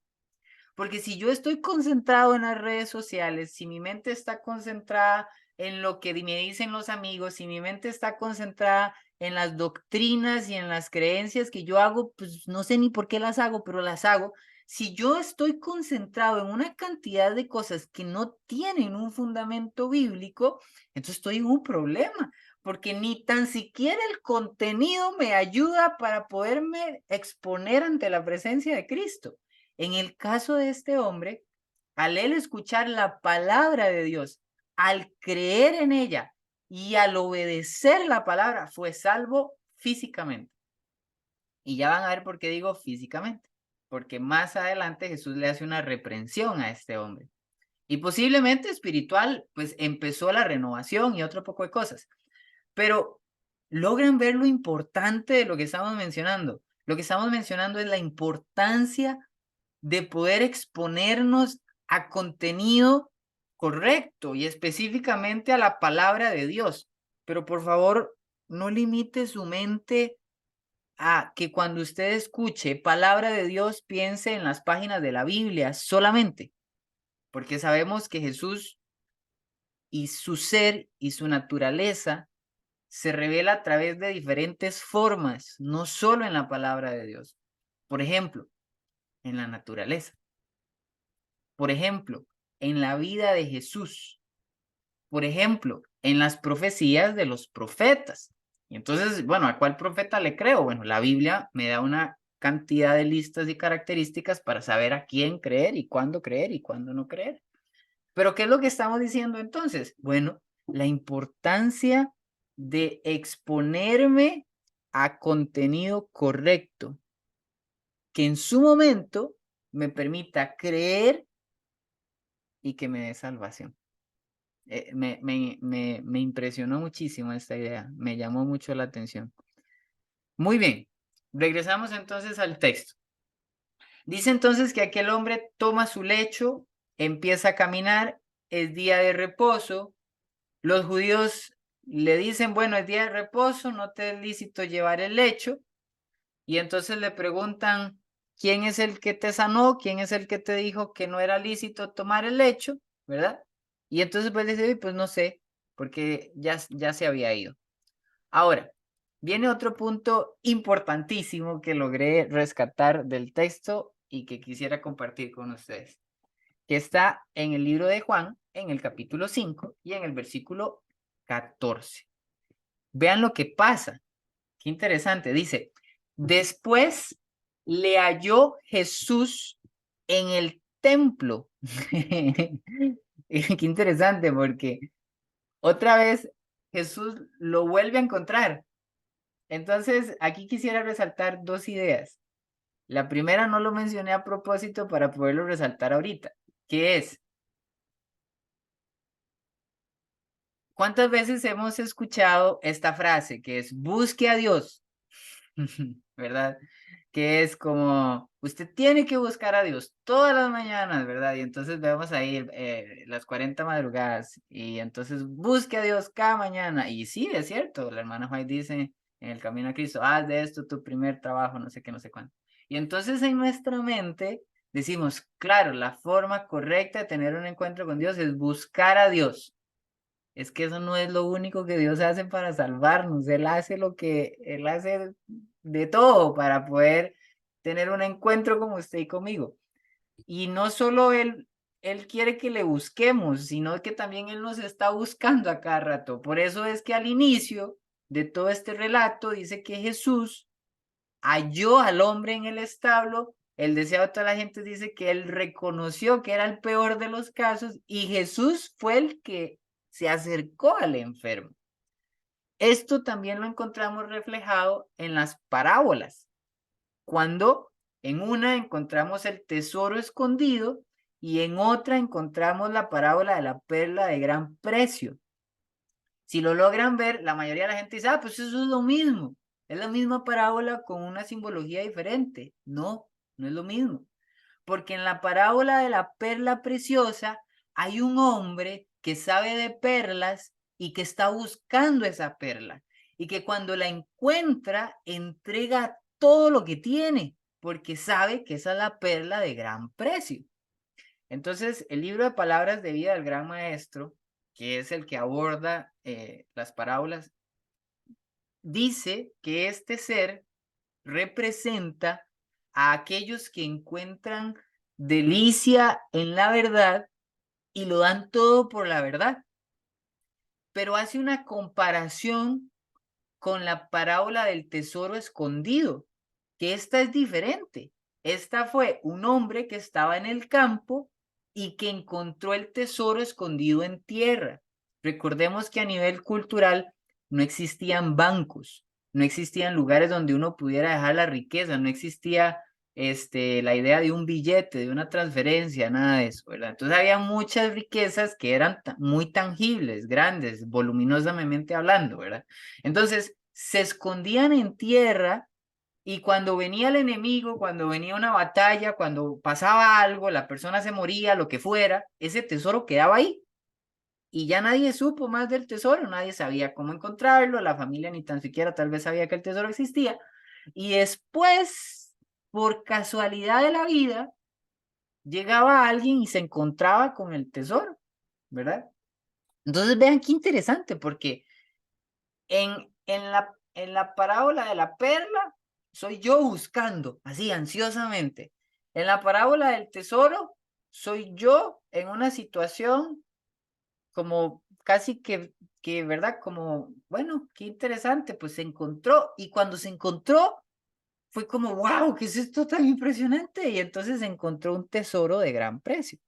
Speaker 1: Porque si yo estoy concentrado en las redes sociales, si mi mente está concentrada en lo que me dicen los amigos, si mi mente está concentrada en las doctrinas y en las creencias que yo hago, pues no sé ni por qué las hago, pero las hago. Si yo estoy concentrado en una cantidad de cosas que no tienen un fundamento bíblico, entonces estoy en un problema, porque ni tan siquiera el contenido me ayuda para poderme exponer ante la presencia de Cristo. En el caso de este hombre, al él escuchar la palabra de Dios, al creer en ella y al obedecer la palabra, fue salvo físicamente. Y ya van a ver por qué digo físicamente. Porque más adelante Jesús le hace una reprensión a este hombre. Y posiblemente espiritual, pues empezó la renovación y otro poco de cosas. Pero logran ver lo importante de lo que estamos mencionando. Lo que estamos mencionando es la importancia de poder exponernos a contenido correcto y específicamente a la palabra de Dios. Pero por favor, no limite su mente a que cuando usted escuche palabra de Dios piense en las páginas de la Biblia solamente, porque sabemos que Jesús y su ser y su naturaleza se revela a través de diferentes formas, no solo en la palabra de Dios. Por ejemplo, en la naturaleza. Por ejemplo, en la vida de Jesús. Por ejemplo, en las profecías de los profetas. Y entonces, bueno, ¿a cuál profeta le creo? Bueno, la Biblia me da una cantidad de listas y características para saber a quién creer y cuándo no creer. Pero ¿qué es lo que estamos diciendo entonces? Bueno, la importancia de exponerme a contenido correcto que en su momento me permita creer y que me dé salvación. Me impresionó muchísimo esta idea, me llamó mucho la atención. Muy bien, regresamos entonces al texto. Dice entonces que aquel hombre toma su lecho, empieza a caminar, es día de reposo. Los judíos le dicen, bueno, es día de reposo, no te es lícito llevar el lecho. Y entonces le preguntan, ¿quién es el que te sanó? ¿Quién es el que te dijo que no era lícito tomar el lecho? ¿Verdad? Y entonces pues dice, pues no sé, porque ya se había ido. Ahora, viene otro punto importantísimo que logré rescatar del texto y que quisiera compartir con ustedes, que está en el libro de Juan, en el capítulo 5 y en el versículo 14. Vean lo que pasa. Qué interesante. Dice, después le halló Jesús en el templo. Qué interesante porque otra vez Jesús lo vuelve a encontrar. Entonces, aquí quisiera resaltar dos ideas. La primera no lo mencioné a propósito para poderlo resaltar ahorita, que es, ¿cuántas veces hemos escuchado esta frase que es busque a Dios? ¿Verdad? Que es como, usted tiene que buscar a Dios todas las mañanas, ¿verdad? Y entonces vamos a ir las 40 madrugadas y entonces busque a Dios cada mañana. Y sí, es cierto, la hermana White dice en el camino a Cristo, haz de esto tu primer trabajo, no sé qué, no sé cuánto. Y entonces en nuestra mente decimos, claro, la forma correcta de tener un encuentro con Dios es buscar a Dios. Es que eso no es lo único que Dios hace para salvarnos. Él hace lo que Él hace de todo para poder tener un encuentro como usted y conmigo. Y no solo Él quiere que le busquemos, sino que también Él nos está buscando a cada rato. Por eso es que al inicio de todo este relato dice que Jesús halló al hombre en el establo. El deseo de toda la gente dice que Él reconoció que era el peor de los casos y Jesús fue el que se acercó al enfermo. Esto también lo encontramos reflejado en las parábolas, cuando en una encontramos el tesoro escondido y en otra encontramos la parábola de la perla de gran precio. Si lo logran ver, la mayoría de la gente dice, pues eso es lo mismo. Es la misma parábola con una simbología diferente. No, no es lo mismo. Porque en la parábola de la perla preciosa hay un hombre que sabe de perlas y que está buscando esa perla y que cuando la encuentra entrega todo lo que tiene porque sabe que esa es la perla de gran precio. Entonces, el libro de palabras de vida del gran maestro, que es el que aborda las parábolas, dice que este ser representa a aquellos que encuentran delicia en la verdad y lo dan todo por la verdad. Pero hace una comparación con la parábola del tesoro escondido, que esta es diferente. Esta fue un hombre que estaba en el campo y que encontró el tesoro escondido en tierra. Recordemos que a nivel cultural no existían bancos, no existían lugares donde uno pudiera dejar la riqueza, no existía la idea de un billete, de una transferencia, nada de eso, ¿verdad? Entonces había muchas riquezas que eran muy tangibles, grandes, voluminosamente hablando, ¿verdad? Entonces, se escondían en tierra y cuando venía el enemigo, cuando venía una batalla, cuando pasaba algo, la persona se moría, lo que fuera, ese tesoro quedaba ahí. Y ya nadie supo más del tesoro, nadie sabía cómo encontrarlo, la familia ni tan siquiera tal vez sabía que el tesoro existía. Y después, por casualidad de la vida, llegaba alguien y se encontraba con el tesoro, ¿verdad? Entonces vean qué interesante, porque en la parábola de la perla, soy yo buscando, así ansiosamente. En la parábola del tesoro, soy yo en una situación como casi ¿verdad? Como, bueno, qué interesante, pues se encontró. Y cuando se encontró, fue como, wow, ¿qué es esto tan impresionante? Y entonces encontró un tesoro de gran precio.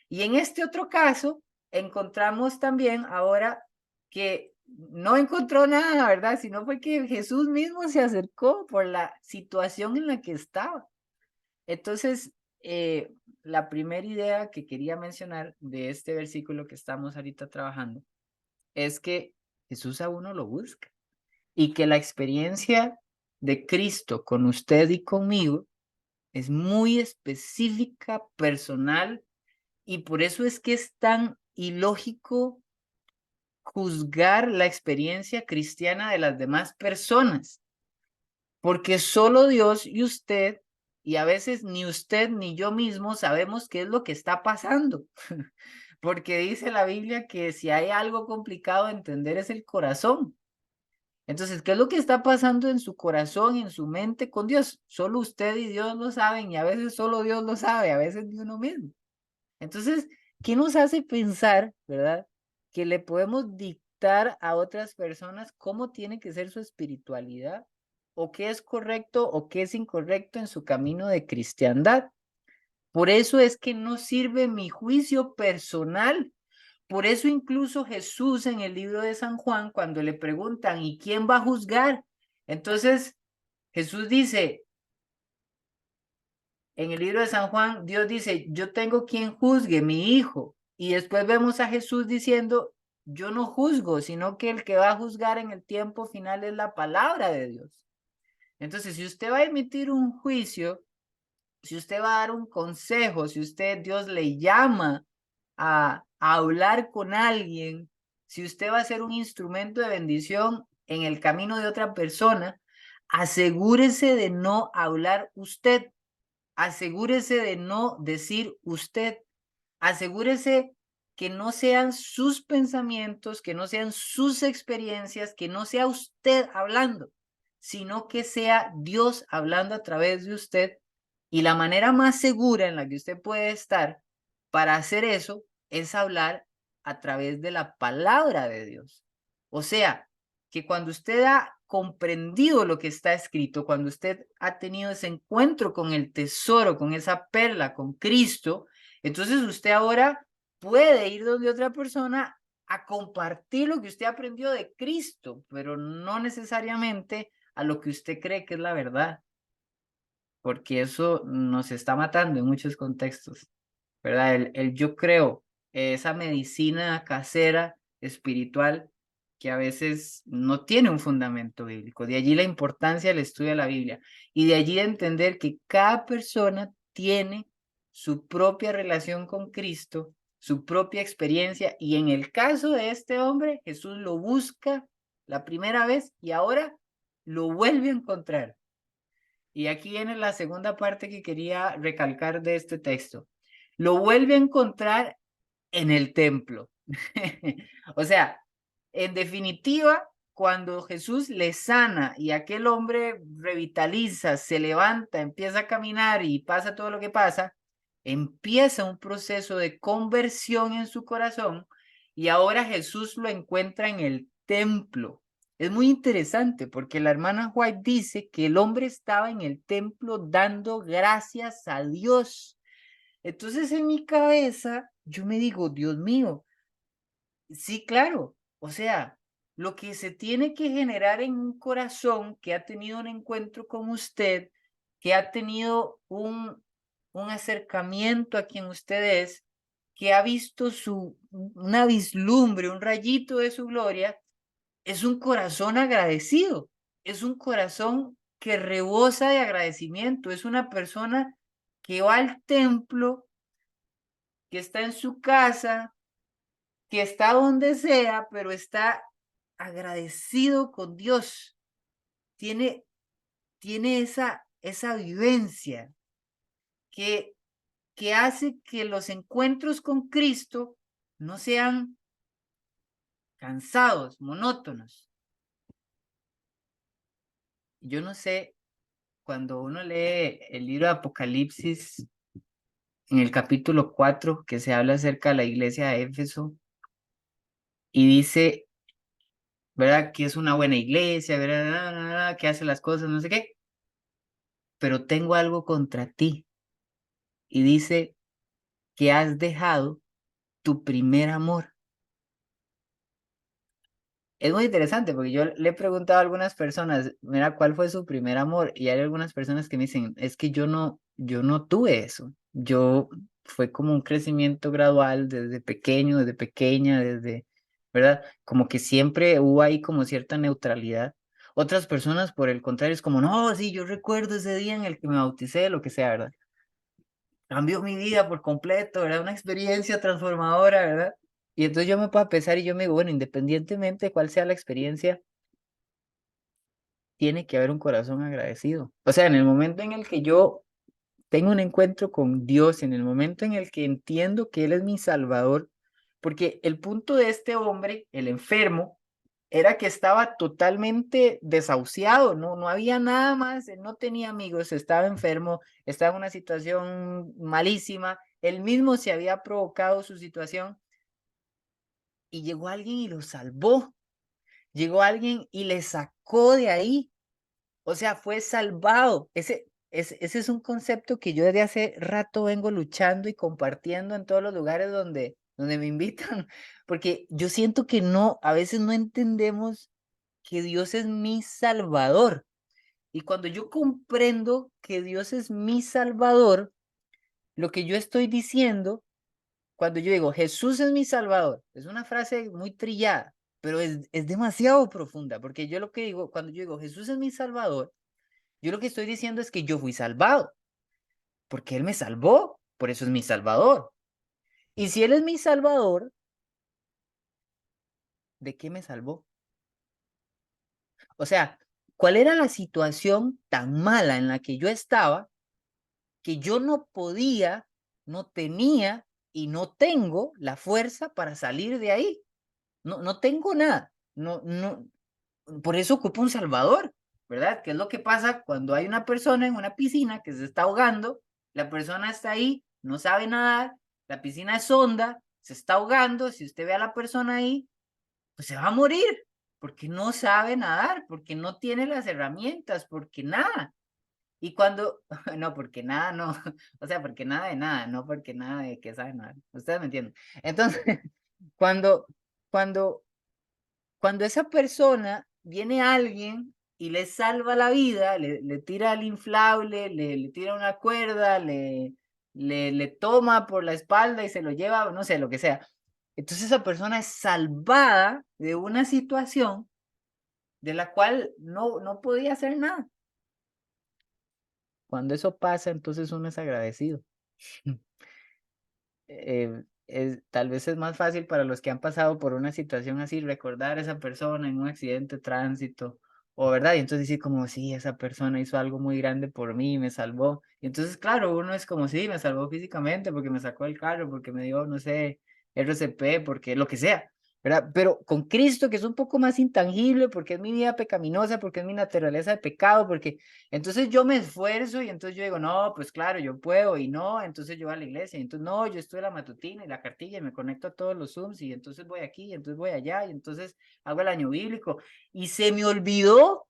Speaker 1: Y en este otro caso, encontramos también ahora que no encontró nada, ¿verdad? Sino fue que Jesús mismo se acercó por la situación en la que estaba. Entonces, la primera idea que quería mencionar de este versículo que estamos ahorita trabajando es que Jesús a uno lo busca y que la experiencia de Cristo con usted y conmigo es muy específica, personal, y por eso es que es tan ilógico juzgar la experiencia cristiana de las demás personas, porque solo Dios y usted, y a veces ni usted ni yo mismo sabemos qué es lo que está pasando, porque dice la Biblia que si hay algo complicado de entender es el corazón. Entonces, ¿qué es lo que está pasando en su corazón, en su mente con Dios? Solo usted y Dios lo saben y a veces solo Dios lo sabe, a veces ni uno mismo. Entonces, ¿qué nos hace pensar, verdad? Que le podemos dictar a otras personas cómo tiene que ser su espiritualidad, o qué es correcto o qué es incorrecto en su camino de cristiandad. Por eso es que no sirve mi juicio personal. Por eso incluso Jesús en el libro de San Juan, cuando le preguntan, ¿y quién va a juzgar? Entonces, Jesús dice, en el libro de San Juan, Dios dice, yo tengo quien juzgue, mi hijo. Y después vemos a Jesús diciendo, yo no juzgo, sino que el que va a juzgar en el tiempo final es la palabra de Dios. Entonces, si usted va a emitir un juicio, si usted va a dar un consejo, si usted, Dios le llama a hablar con alguien, si usted va a ser un instrumento de bendición en el camino de otra persona, asegúrese de no hablar usted. Asegúrese de no decir usted, asegúrese que no sean sus pensamientos, que no sean sus experiencias, que no sea usted hablando, sino que sea Dios hablando a través de usted. Y la manera más segura en la que usted puede estar para hacer eso es hablar a través de la palabra de Dios. O sea, que cuando usted ha comprendido lo que está escrito, cuando usted ha tenido ese encuentro con el tesoro, con esa perla, con Cristo, entonces usted ahora puede ir donde otra persona a compartir lo que usted aprendió de Cristo, pero no necesariamente a lo que usted cree que es la verdad, porque eso nos está matando en muchos contextos, ¿verdad? El yo creo, esa medicina casera, espiritual, que a veces no tiene un fundamento bíblico. De allí la importancia del estudio de la Biblia y de allí de entender que cada persona tiene su propia relación con Cristo, su propia experiencia. Y en el caso de este hombre, Jesús lo busca la primera vez y ahora lo vuelve a encontrar. Y aquí viene la segunda parte que quería recalcar de este texto. Lo vuelve a encontrar en el templo. O sea, en definitiva, cuando Jesús le sana y aquel hombre revitaliza, se levanta, empieza a caminar y pasa todo lo que pasa, empieza un proceso de conversión en su corazón y ahora Jesús lo encuentra en el templo. Es muy interesante porque la hermana White dice que el hombre estaba en el templo dando gracias a Dios. Entonces en mi cabeza yo me digo, Dios mío, sí, claro, o sea, lo que se tiene que generar en un corazón que ha tenido un encuentro con usted, que ha tenido un acercamiento a quien usted es, que ha visto una vislumbre, un rayito de su gloria, es un corazón agradecido, es un corazón que rebosa de agradecimiento, es una persona que va al templo, que está en su casa, que está donde sea, pero está agradecido con Dios. Tiene, tiene esa vivencia que, que hace que los encuentros con Cristo no sean cansados, monótonos. Yo no sé, cuando uno lee el libro de Apocalipsis, en el capítulo 4 que se habla acerca de la iglesia de Éfeso, y dice, ¿verdad? Que es una buena iglesia, ¿verdad? Que hace las cosas, no sé qué, pero tengo algo contra ti. Y dice que has dejado tu primer amor. Es muy interesante porque yo le he preguntado a algunas personas, mira, ¿cuál fue su primer amor? Y hay algunas personas que me dicen, es que yo no tuve eso. Yo fue como un crecimiento gradual desde pequeño, desde pequeña, desde, ¿verdad? Como que siempre hubo ahí como cierta neutralidad. Otras personas, por el contrario, es como, no, sí, yo recuerdo ese día en el que me bauticé, lo que sea, ¿verdad? Cambió mi vida por completo, ¿verdad? Una experiencia transformadora, ¿verdad? Y entonces yo me puedo pensar y yo me digo, bueno, independientemente de cuál sea la experiencia, tiene que haber un corazón agradecido. O sea, en el momento en el que yo tengo un encuentro con Dios, en el momento en el que entiendo que Él es mi Salvador, porque el punto de este hombre, el enfermo, era que estaba totalmente desahuciado, no había nada más, él no tenía amigos, estaba enfermo, estaba en una situación malísima, él mismo se había provocado su situación y llegó alguien y lo salvó, llegó alguien y le sacó de ahí, o sea, fue salvado. Ese es un concepto que yo desde hace rato vengo luchando y compartiendo en todos los lugares donde me invitan, porque yo siento que no, a veces no entendemos que Dios es mi salvador. Y cuando yo comprendo que Dios es mi salvador, lo que yo estoy diciendo, cuando yo digo Jesús es mi salvador, es una frase muy trillada, pero es demasiado profunda, porque yo lo que digo, cuando yo digo Jesús es mi salvador, yo lo que estoy diciendo es que yo fui salvado, porque Él me salvó, por eso es mi salvador. Y si Él es mi salvador, ¿de qué me salvó? O sea, ¿cuál era la situación tan mala en la que yo estaba que yo no podía, no tenía y no tengo la fuerza para salir de ahí? No tengo nada. Por eso ocupo un salvador, ¿verdad? ¿Qué es lo que pasa cuando hay una persona en una piscina que se está ahogando? La persona está ahí, no sabe nadar, la piscina es honda, se está ahogando. Si usted ve a la persona ahí, pues se va a morir, porque no sabe nadar, porque no tiene las herramientas, porque nada. Y cuando, no, porque nada, no, o sea, porque nada de nada, no porque nada de que sabe nada. Ustedes me entienden. Entonces, cuando, cuando cuando esa persona viene alguien y le salva la vida, le tira el inflable, le tira una cuerda, le toma por la espalda y se lo lleva, no sé, lo que sea. Entonces esa persona es salvada de una situación de la cual no podía hacer nada. Cuando eso pasa, entonces uno es agradecido. tal vez es más fácil para los que han pasado por una situación así, recordar a esa persona en un accidente de tránsito, o verdad, y entonces decir como, sí, esa persona hizo algo muy grande por mí, me salvó. Y entonces, claro, uno es como, sí, me salvó físicamente porque me sacó del carro, porque me dio, no sé, RCP, porque lo que sea. ¿Verdad? Pero con Cristo, que es un poco más intangible, porque es mi vida pecaminosa, porque es mi naturaleza de pecado, porque entonces yo me esfuerzo y entonces yo digo, no, pues claro, yo puedo y no, entonces yo voy a la iglesia y entonces no, yo estudio la matutina y la cartilla y me conecto a todos los Zooms y entonces voy aquí y entonces voy allá y entonces hago el año bíblico y se me olvidó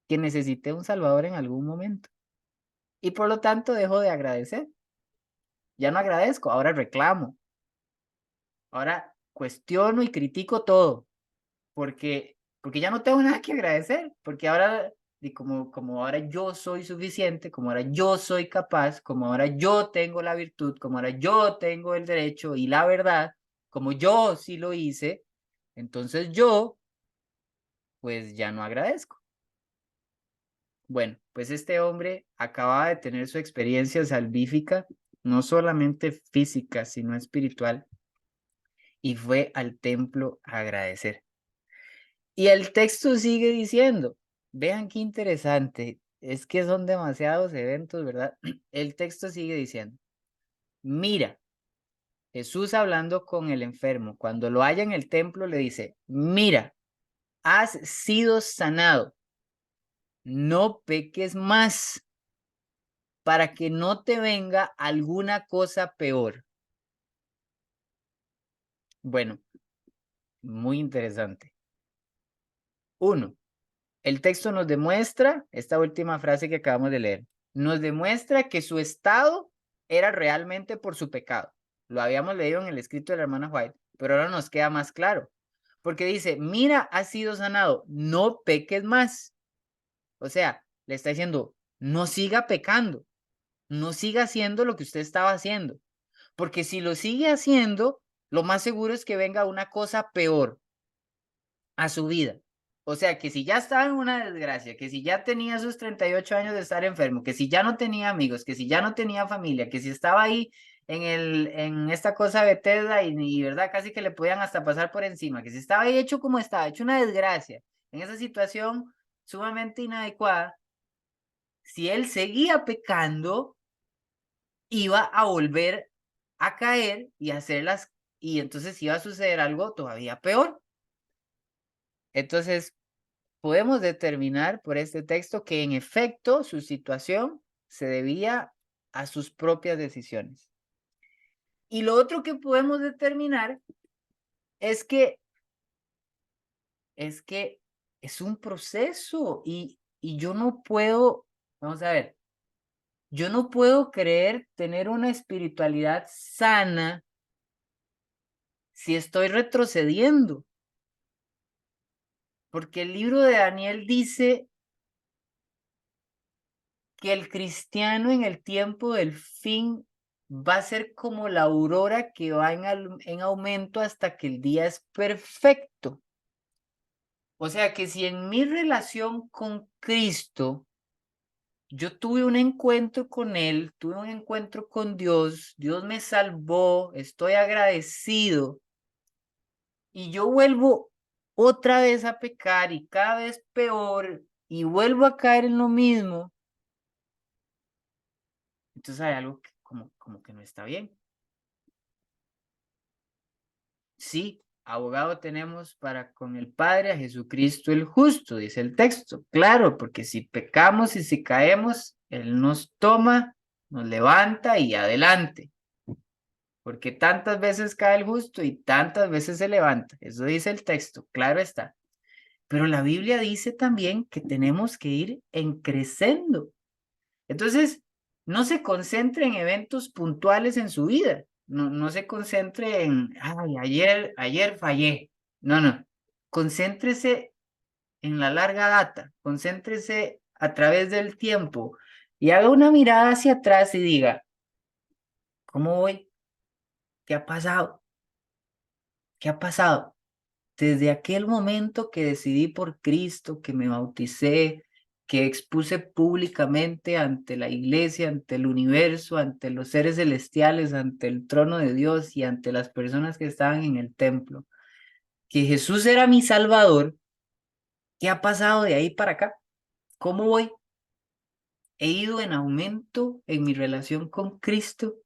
Speaker 1: que necesité un Salvador en algún momento y por lo tanto dejo de agradecer. Ya no agradezco, ahora reclamo, ahora cuestiono y critico todo porque ya no tengo nada que agradecer, porque ahora, y como ahora yo soy suficiente, como ahora yo soy capaz, como ahora yo tengo la virtud, como ahora yo tengo el derecho y la verdad, como yo sí lo hice, entonces yo, pues ya no agradezco. Bueno, pues este hombre acababa de tener su experiencia salvífica, no solamente física, sino espiritual, y fue al templo a agradecer. Y el texto sigue diciendo, vean qué interesante, es que son demasiados eventos, ¿verdad? El texto sigue diciendo, mira, Jesús hablando con el enfermo, cuando lo haya en el templo le dice, mira, has sido sanado, no peques más para que no te venga alguna cosa peor. Bueno, muy interesante. Uno, el texto nos demuestra, esta última frase que acabamos de leer, nos demuestra que su estado era realmente por su pecado. Lo habíamos leído en el escrito de la hermana White, pero ahora nos queda más claro, porque dice, mira, has sido sanado, no peques más. O sea, le está diciendo, no siga pecando, no siga haciendo lo que usted estaba haciendo, porque si lo sigue haciendo, lo más seguro es que venga una cosa peor a su vida. O sea, que si ya estaba en una desgracia, que si ya tenía sus 38 años de estar enfermo, que si ya no tenía amigos, que si ya no tenía familia, que si estaba ahí en esta cosa de Bethesda y verdad, casi que le podían hasta pasar por encima, que si estaba ahí hecho como estaba, hecho una desgracia, en esa situación sumamente inadecuada, si él seguía pecando, iba a volver a caer y hacerlas, y entonces iba a suceder algo todavía peor. Entonces, podemos determinar por este texto que en efecto su situación se debía a sus propias decisiones. Y lo otro que podemos determinar es que es un proceso y yo no puedo, vamos a ver, yo no puedo creer tener una espiritualidad sana si estoy retrocediendo, porque el libro de Daniel dice que el cristiano en el tiempo del fin va a ser como la aurora que va en aumento hasta que el día es perfecto. O sea que si en mi relación con Cristo yo tuve un encuentro con Él, tuve un encuentro con Dios, Dios me salvó, estoy agradecido y yo vuelvo otra vez a pecar y cada vez peor y vuelvo a caer en lo mismo, entonces hay algo que como que no está bien. Sí, abogado tenemos para con el Padre a Jesucristo el justo, dice el texto. Claro, porque si pecamos y si caemos, Él nos toma, nos levanta y adelante. Porque tantas veces cae el justo y tantas veces se levanta. Eso dice el texto, claro está. Pero la Biblia dice también que tenemos que ir en creciendo. Entonces, no se concentre en eventos puntuales en su vida. No se concentre en, ay, ayer fallé. No. Concéntrese en la larga data. Concéntrese a través del tiempo y haga una mirada hacia atrás y diga, ¿cómo voy? ¿Qué ha pasado? ¿Qué ha pasado? Desde aquel momento que decidí por Cristo, que me bauticé, que expuse públicamente ante la iglesia, ante el universo, ante los seres celestiales, ante el trono de Dios y ante las personas que estaban en el templo, que Jesús era mi Salvador. ¿Qué ha pasado de ahí para acá? ¿Cómo voy? ¿He ido en aumento en mi relación con Cristo?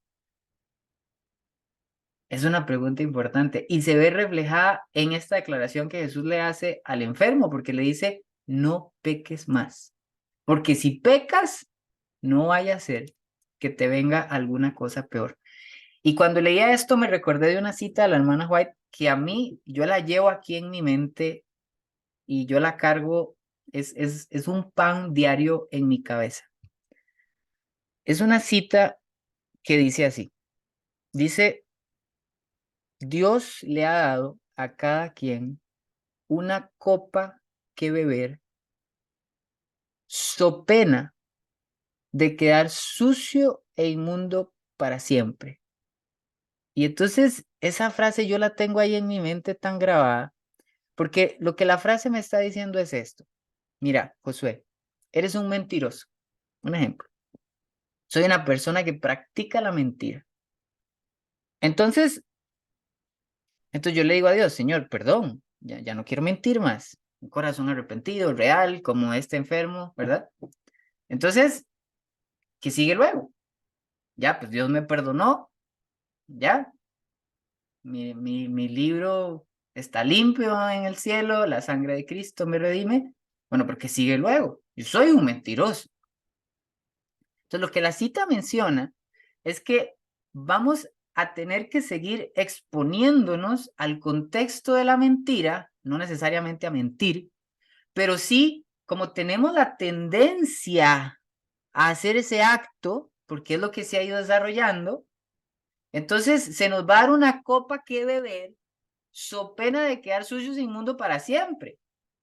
Speaker 1: Es una pregunta importante y se ve reflejada en esta declaración que Jesús le hace al enfermo, porque le dice, no peques más, porque si pecas, no vaya a ser que te venga alguna cosa peor. Y cuando leía esto me recordé de una cita de la hermana White que a mí, yo la llevo aquí en mi mente y yo la cargo, es un pan diario en mi cabeza. Es una cita que dice así, dice, Dios le ha dado a cada quien una copa que beber, so pena de quedar sucio e inmundo para siempre. Y entonces esa frase yo la tengo ahí en mi mente tan grabada, porque lo que la frase me está diciendo es esto. Mira, Josué, eres un mentiroso. Un ejemplo. Soy una persona que practica la mentira. Entonces, yo le digo a Dios, Señor, perdón, ya no quiero mentir más. Un corazón arrepentido, real, como este enfermo, ¿verdad? Entonces, ¿qué sigue luego? Ya, pues Dios me perdonó, ya, mi libro está limpio en el cielo, la sangre de Cristo me redime. Bueno, porque sigue luego. Yo soy un mentiroso. Entonces, lo que la cita menciona es que vamos a tener que seguir exponiéndonos al contexto de la mentira, no necesariamente a mentir, pero sí, como tenemos la tendencia a hacer ese acto, porque es lo que se ha ido desarrollando, entonces se nos va a dar una copa que beber, so pena de quedar sucios e inmundo para siempre.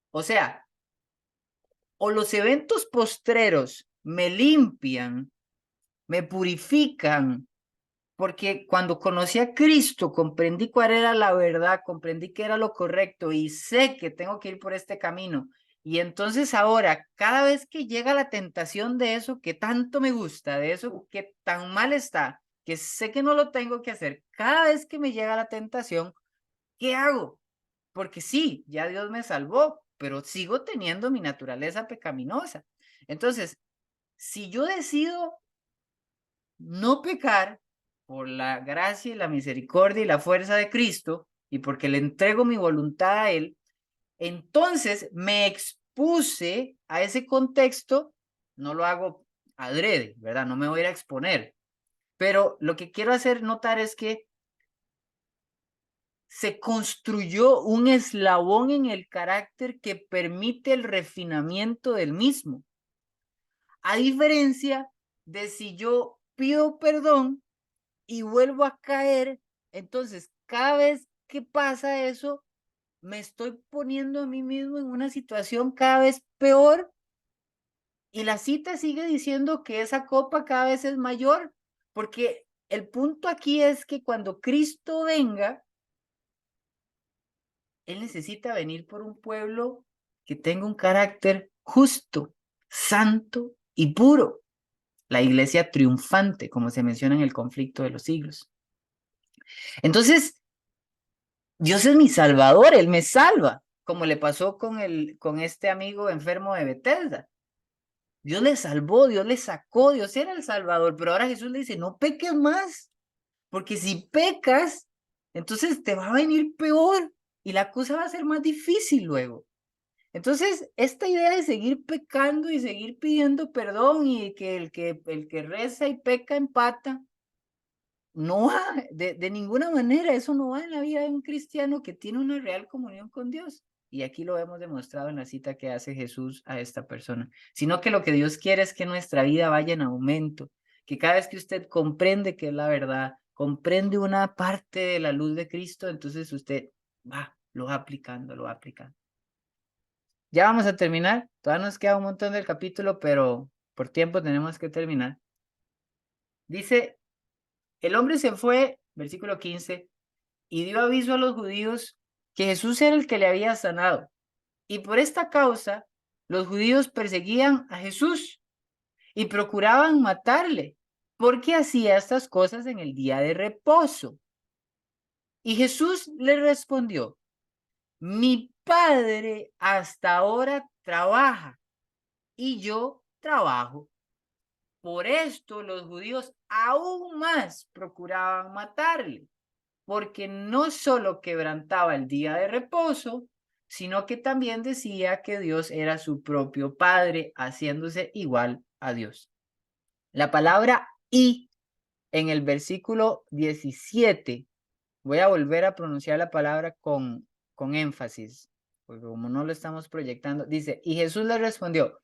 Speaker 1: O sea, o los eventos postreros me limpian, me purifican, porque cuando conocí a Cristo, comprendí cuál era la verdad, comprendí que era lo correcto y sé que tengo que ir por este camino. Y entonces ahora, cada vez que llega la tentación de eso que tanto me gusta, de eso que tan mal está, que sé que no lo tengo que hacer, cada vez que me llega la tentación, ¿qué hago? Porque sí, ya Dios me salvó, pero sigo teniendo mi naturaleza pecaminosa. Entonces, si yo decido no pecar por la gracia y la misericordia y la fuerza de Cristo y porque le entrego mi voluntad a Él, entonces me expuse a ese contexto, no lo hago adrede, ¿verdad? No me voy a ir a exponer, pero lo que quiero hacer notar es que se construyó un eslabón en el carácter que permite el refinamiento del mismo, a diferencia de si yo pido perdón y vuelvo a caer, entonces cada vez que pasa eso, me estoy poniendo a mí mismo en una situación cada vez peor y la cita sigue diciendo que esa copa cada vez es mayor, porque el punto aquí es que cuando Cristo venga, Él necesita venir por un pueblo que tenga un carácter justo, santo y puro. La iglesia triunfante, como se menciona en el conflicto de los siglos. Entonces, Dios es mi salvador, Él me salva, como le pasó con este amigo enfermo de Bethesda. Dios le salvó, Dios le sacó, Dios era el salvador, pero ahora Jesús le dice, no peques más, porque si pecas, entonces te va a venir peor y la cosa va a ser más difícil luego. Entonces, esta idea de seguir pecando y seguir pidiendo perdón y que el que reza y peca empata, no va, de ninguna manera, eso no va en la vida de un cristiano que tiene una real comunión con Dios. Y aquí lo hemos demostrado en la cita que hace Jesús a esta persona. Sino que lo que Dios quiere es que nuestra vida vaya en aumento, que cada vez que usted comprende que es la verdad, comprende una parte de la luz de Cristo, entonces usted lo va aplicando, lo va aplicando. Ya vamos a terminar, todavía nos queda un montón del capítulo, pero por tiempo tenemos que terminar. Dice, el hombre se fue, versículo 15, y dio aviso a los judíos que Jesús era el que le había sanado. Y por esta causa los judíos perseguían a Jesús y procuraban matarle, porque hacía estas cosas en el día de reposo. Y Jesús le respondió: mi Padre hasta ahora trabaja y yo trabajo. Por esto los judíos aún más procuraban matarle, porque no solo quebrantaba el día de reposo, sino que también decía que Dios era su propio Padre, haciéndose igual a Dios. La palabra y en el versículo 17, voy a volver a pronunciar la palabra con énfasis, porque como no lo estamos proyectando, dice, y Jesús le respondió: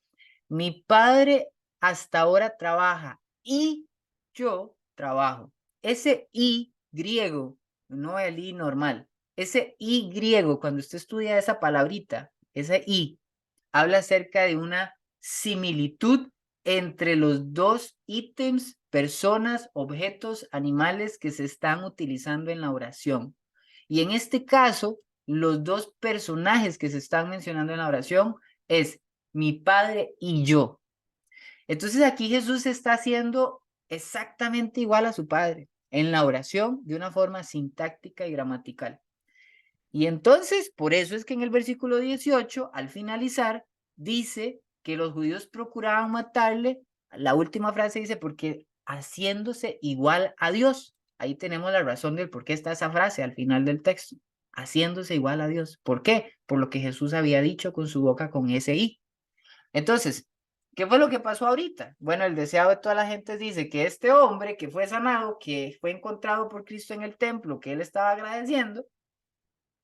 Speaker 1: mi Padre hasta ahora trabaja y yo trabajo. Ese y griego, no el y normal, ese y griego, cuando usted estudia esa palabrita, ese y, habla acerca de una similitud entre los dos ítems, personas, objetos, animales que se están utilizando en la oración. Y en este caso, los dos personajes que se están mencionando en la oración es mi Padre y yo. Entonces aquí Jesús está haciendo exactamente igual a su Padre en la oración de una forma sintáctica y gramatical. Y entonces, por eso es que en el versículo 18, al finalizar, dice que los judíos procuraban matarle. La última frase dice, porque haciéndose igual a Dios. Ahí tenemos la razón del por qué está esa frase al final del texto. Haciéndose igual a Dios. ¿Por qué? Por lo que Jesús había dicho con su boca con ese I. Entonces, ¿qué fue lo que pasó ahorita? Bueno, el deseado de toda la gente dice que este hombre que fue sanado, que fue encontrado por Cristo en el templo, que él estaba agradeciendo,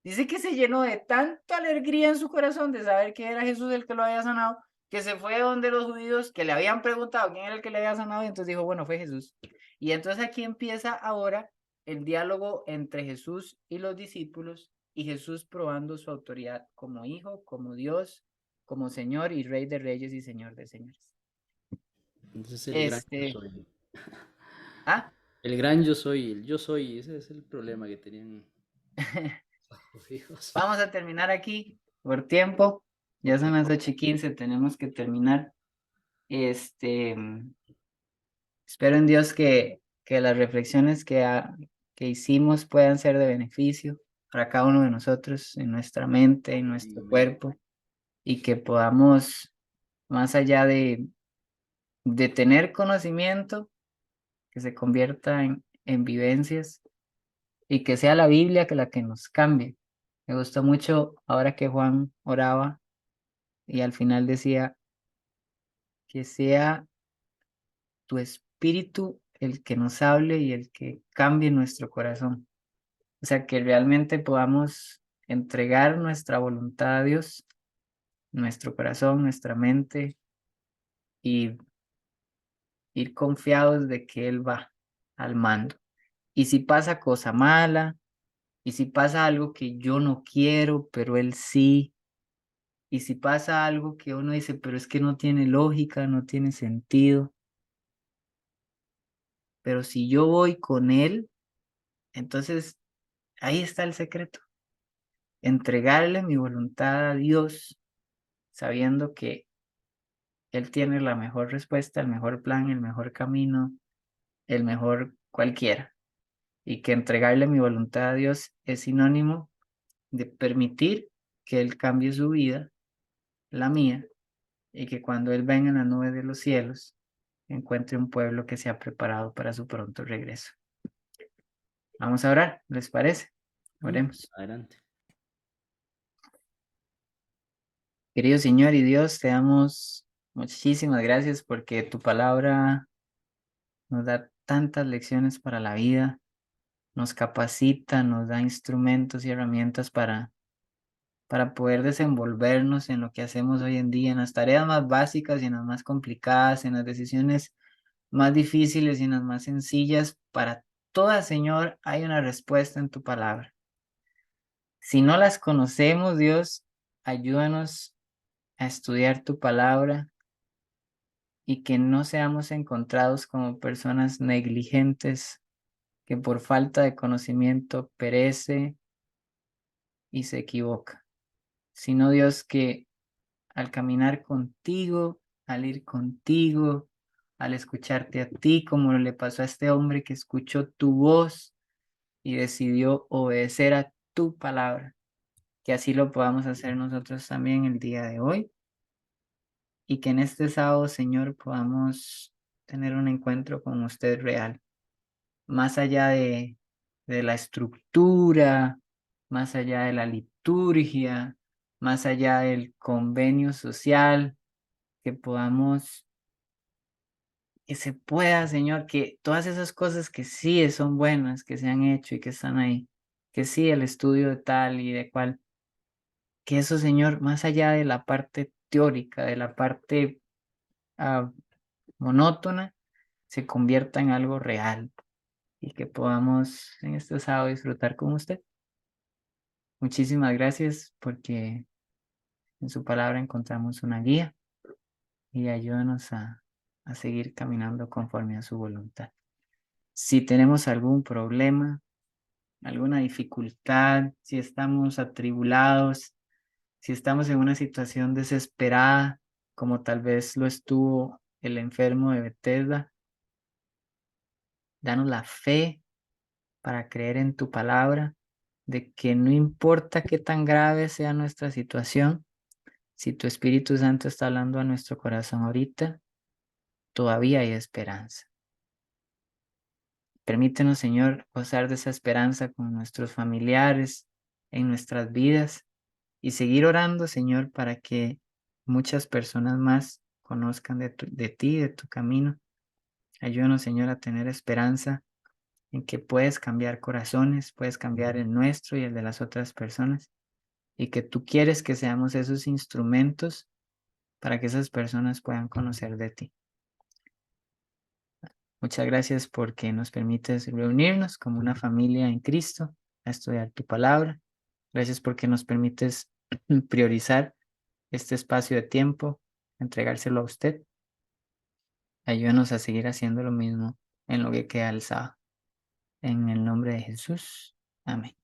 Speaker 1: dice que se llenó de tanta alegría en su corazón de saber que era Jesús el que lo había sanado, que se fue donde los judíos que le habían preguntado quién era el que le había sanado, y entonces dijo, bueno, fue Jesús. Y entonces aquí empieza ahora el diálogo entre Jesús y los discípulos, y Jesús probando su autoridad como hijo, como Dios, como Señor y Rey de Reyes y Señor de Señores.
Speaker 2: Entonces el gran yo
Speaker 1: Este,
Speaker 2: soy.
Speaker 1: ah,
Speaker 2: El gran yo soy, el yo soy, ese es el problema que tenían los judíos.
Speaker 1: vamos a terminar aquí por tiempo. Ya
Speaker 2: Ok,
Speaker 1: son las 8:15, tenemos que terminar. Este, espero en Dios que las reflexiones que hicimos puedan ser de beneficio para cada uno de nosotros, en nuestra mente, en nuestro
Speaker 2: amén.
Speaker 1: cuerpo, y que podamos, más allá de tener conocimiento, que se convierta en vivencias y que sea la Biblia que la que nos cambie. Me gustó mucho ahora que Juan oraba y al final decía que sea tu espíritu el que nos hable y el que cambie nuestro corazón. O sea, que realmente podamos entregar nuestra voluntad a Dios, nuestro corazón, nuestra mente, y ir confiados de que Él va al mando. Y si pasa cosa mala, y si pasa algo que yo no quiero, pero Él sí, y si pasa algo que uno dice, pero es que no tiene lógica, no tiene sentido, pero si yo voy con Él, entonces ahí está el secreto. Entregarle mi voluntad a Dios, sabiendo que Él tiene la mejor respuesta, el mejor plan, el mejor camino, el mejor cualquiera. Y que entregarle mi voluntad a Dios es sinónimo de permitir que Él cambie su vida, la mía, y que cuando Él venga en la nube de los cielos, encuentre un pueblo que se ha preparado para su pronto regreso. Vamos a orar, ¿les parece?
Speaker 2: Ujú,
Speaker 1: Oremos.
Speaker 2: adelante.
Speaker 1: Querido Señor y Dios, te damos muchísimas gracias porque tu palabra nos da tantas lecciones para la vida, nos capacita, nos da instrumentos y herramientas para poder desenvolvernos en lo que hacemos hoy en día, en las tareas más básicas y en las más complicadas, en las decisiones más difíciles y en las más sencillas. Para todas, Señor, hay una respuesta en tu palabra. Si no las conocemos, Dios, ayúdanos a estudiar tu palabra y que no seamos encontrados como personas negligentes que por falta de conocimiento perece y se equivoca, sino Dios que al caminar contigo, al ir contigo, al escucharte a ti, como le pasó a este hombre que escuchó tu voz y decidió obedecer a tu palabra. Que así lo podamos hacer nosotros también el día de hoy y que en este sábado, Señor, podamos tener un encuentro con usted real, más allá de la estructura, más allá de la liturgia, más allá del convenio social, que podamos, que se pueda, Señor, que todas esas cosas que sí son buenas, que se han hecho y que están ahí, que sí, el estudio de tal y de cual, que eso, Señor, más allá de la parte teórica, de la parte ah, monótona, se convierta en algo real y que podamos en este sábado disfrutar con usted. Muchísimas gracias porque en su palabra encontramos una guía y ayúdanos a seguir caminando conforme a su voluntad. Si tenemos algún problema, alguna dificultad, si estamos atribulados, si estamos en una situación desesperada, como tal vez lo estuvo el enfermo de Bethesda, danos la fe para creer en tu palabra, de que no importa qué tan grave sea nuestra situación, si tu Espíritu Santo está hablando a nuestro corazón ahorita, todavía hay esperanza. Permítenos, Señor, gozar de esa esperanza con nuestros familiares, en nuestras vidas, y seguir orando, Señor, para que muchas personas más conozcan de ti, de tu camino. Ayúdanos, Señor, a tener esperanza en que puedes cambiar corazones, puedes cambiar el nuestro y el de las otras personas, y que tú quieres que seamos esos instrumentos para que esas personas puedan conocer de ti. Muchas gracias porque nos permites reunirnos como una familia en Cristo a estudiar tu palabra. Gracias porque nos permites priorizar este espacio de tiempo, entregárselo a usted. Ayúdanos a seguir haciendo lo mismo en lo que queda el sábado. En el nombre de Jesús. Amén.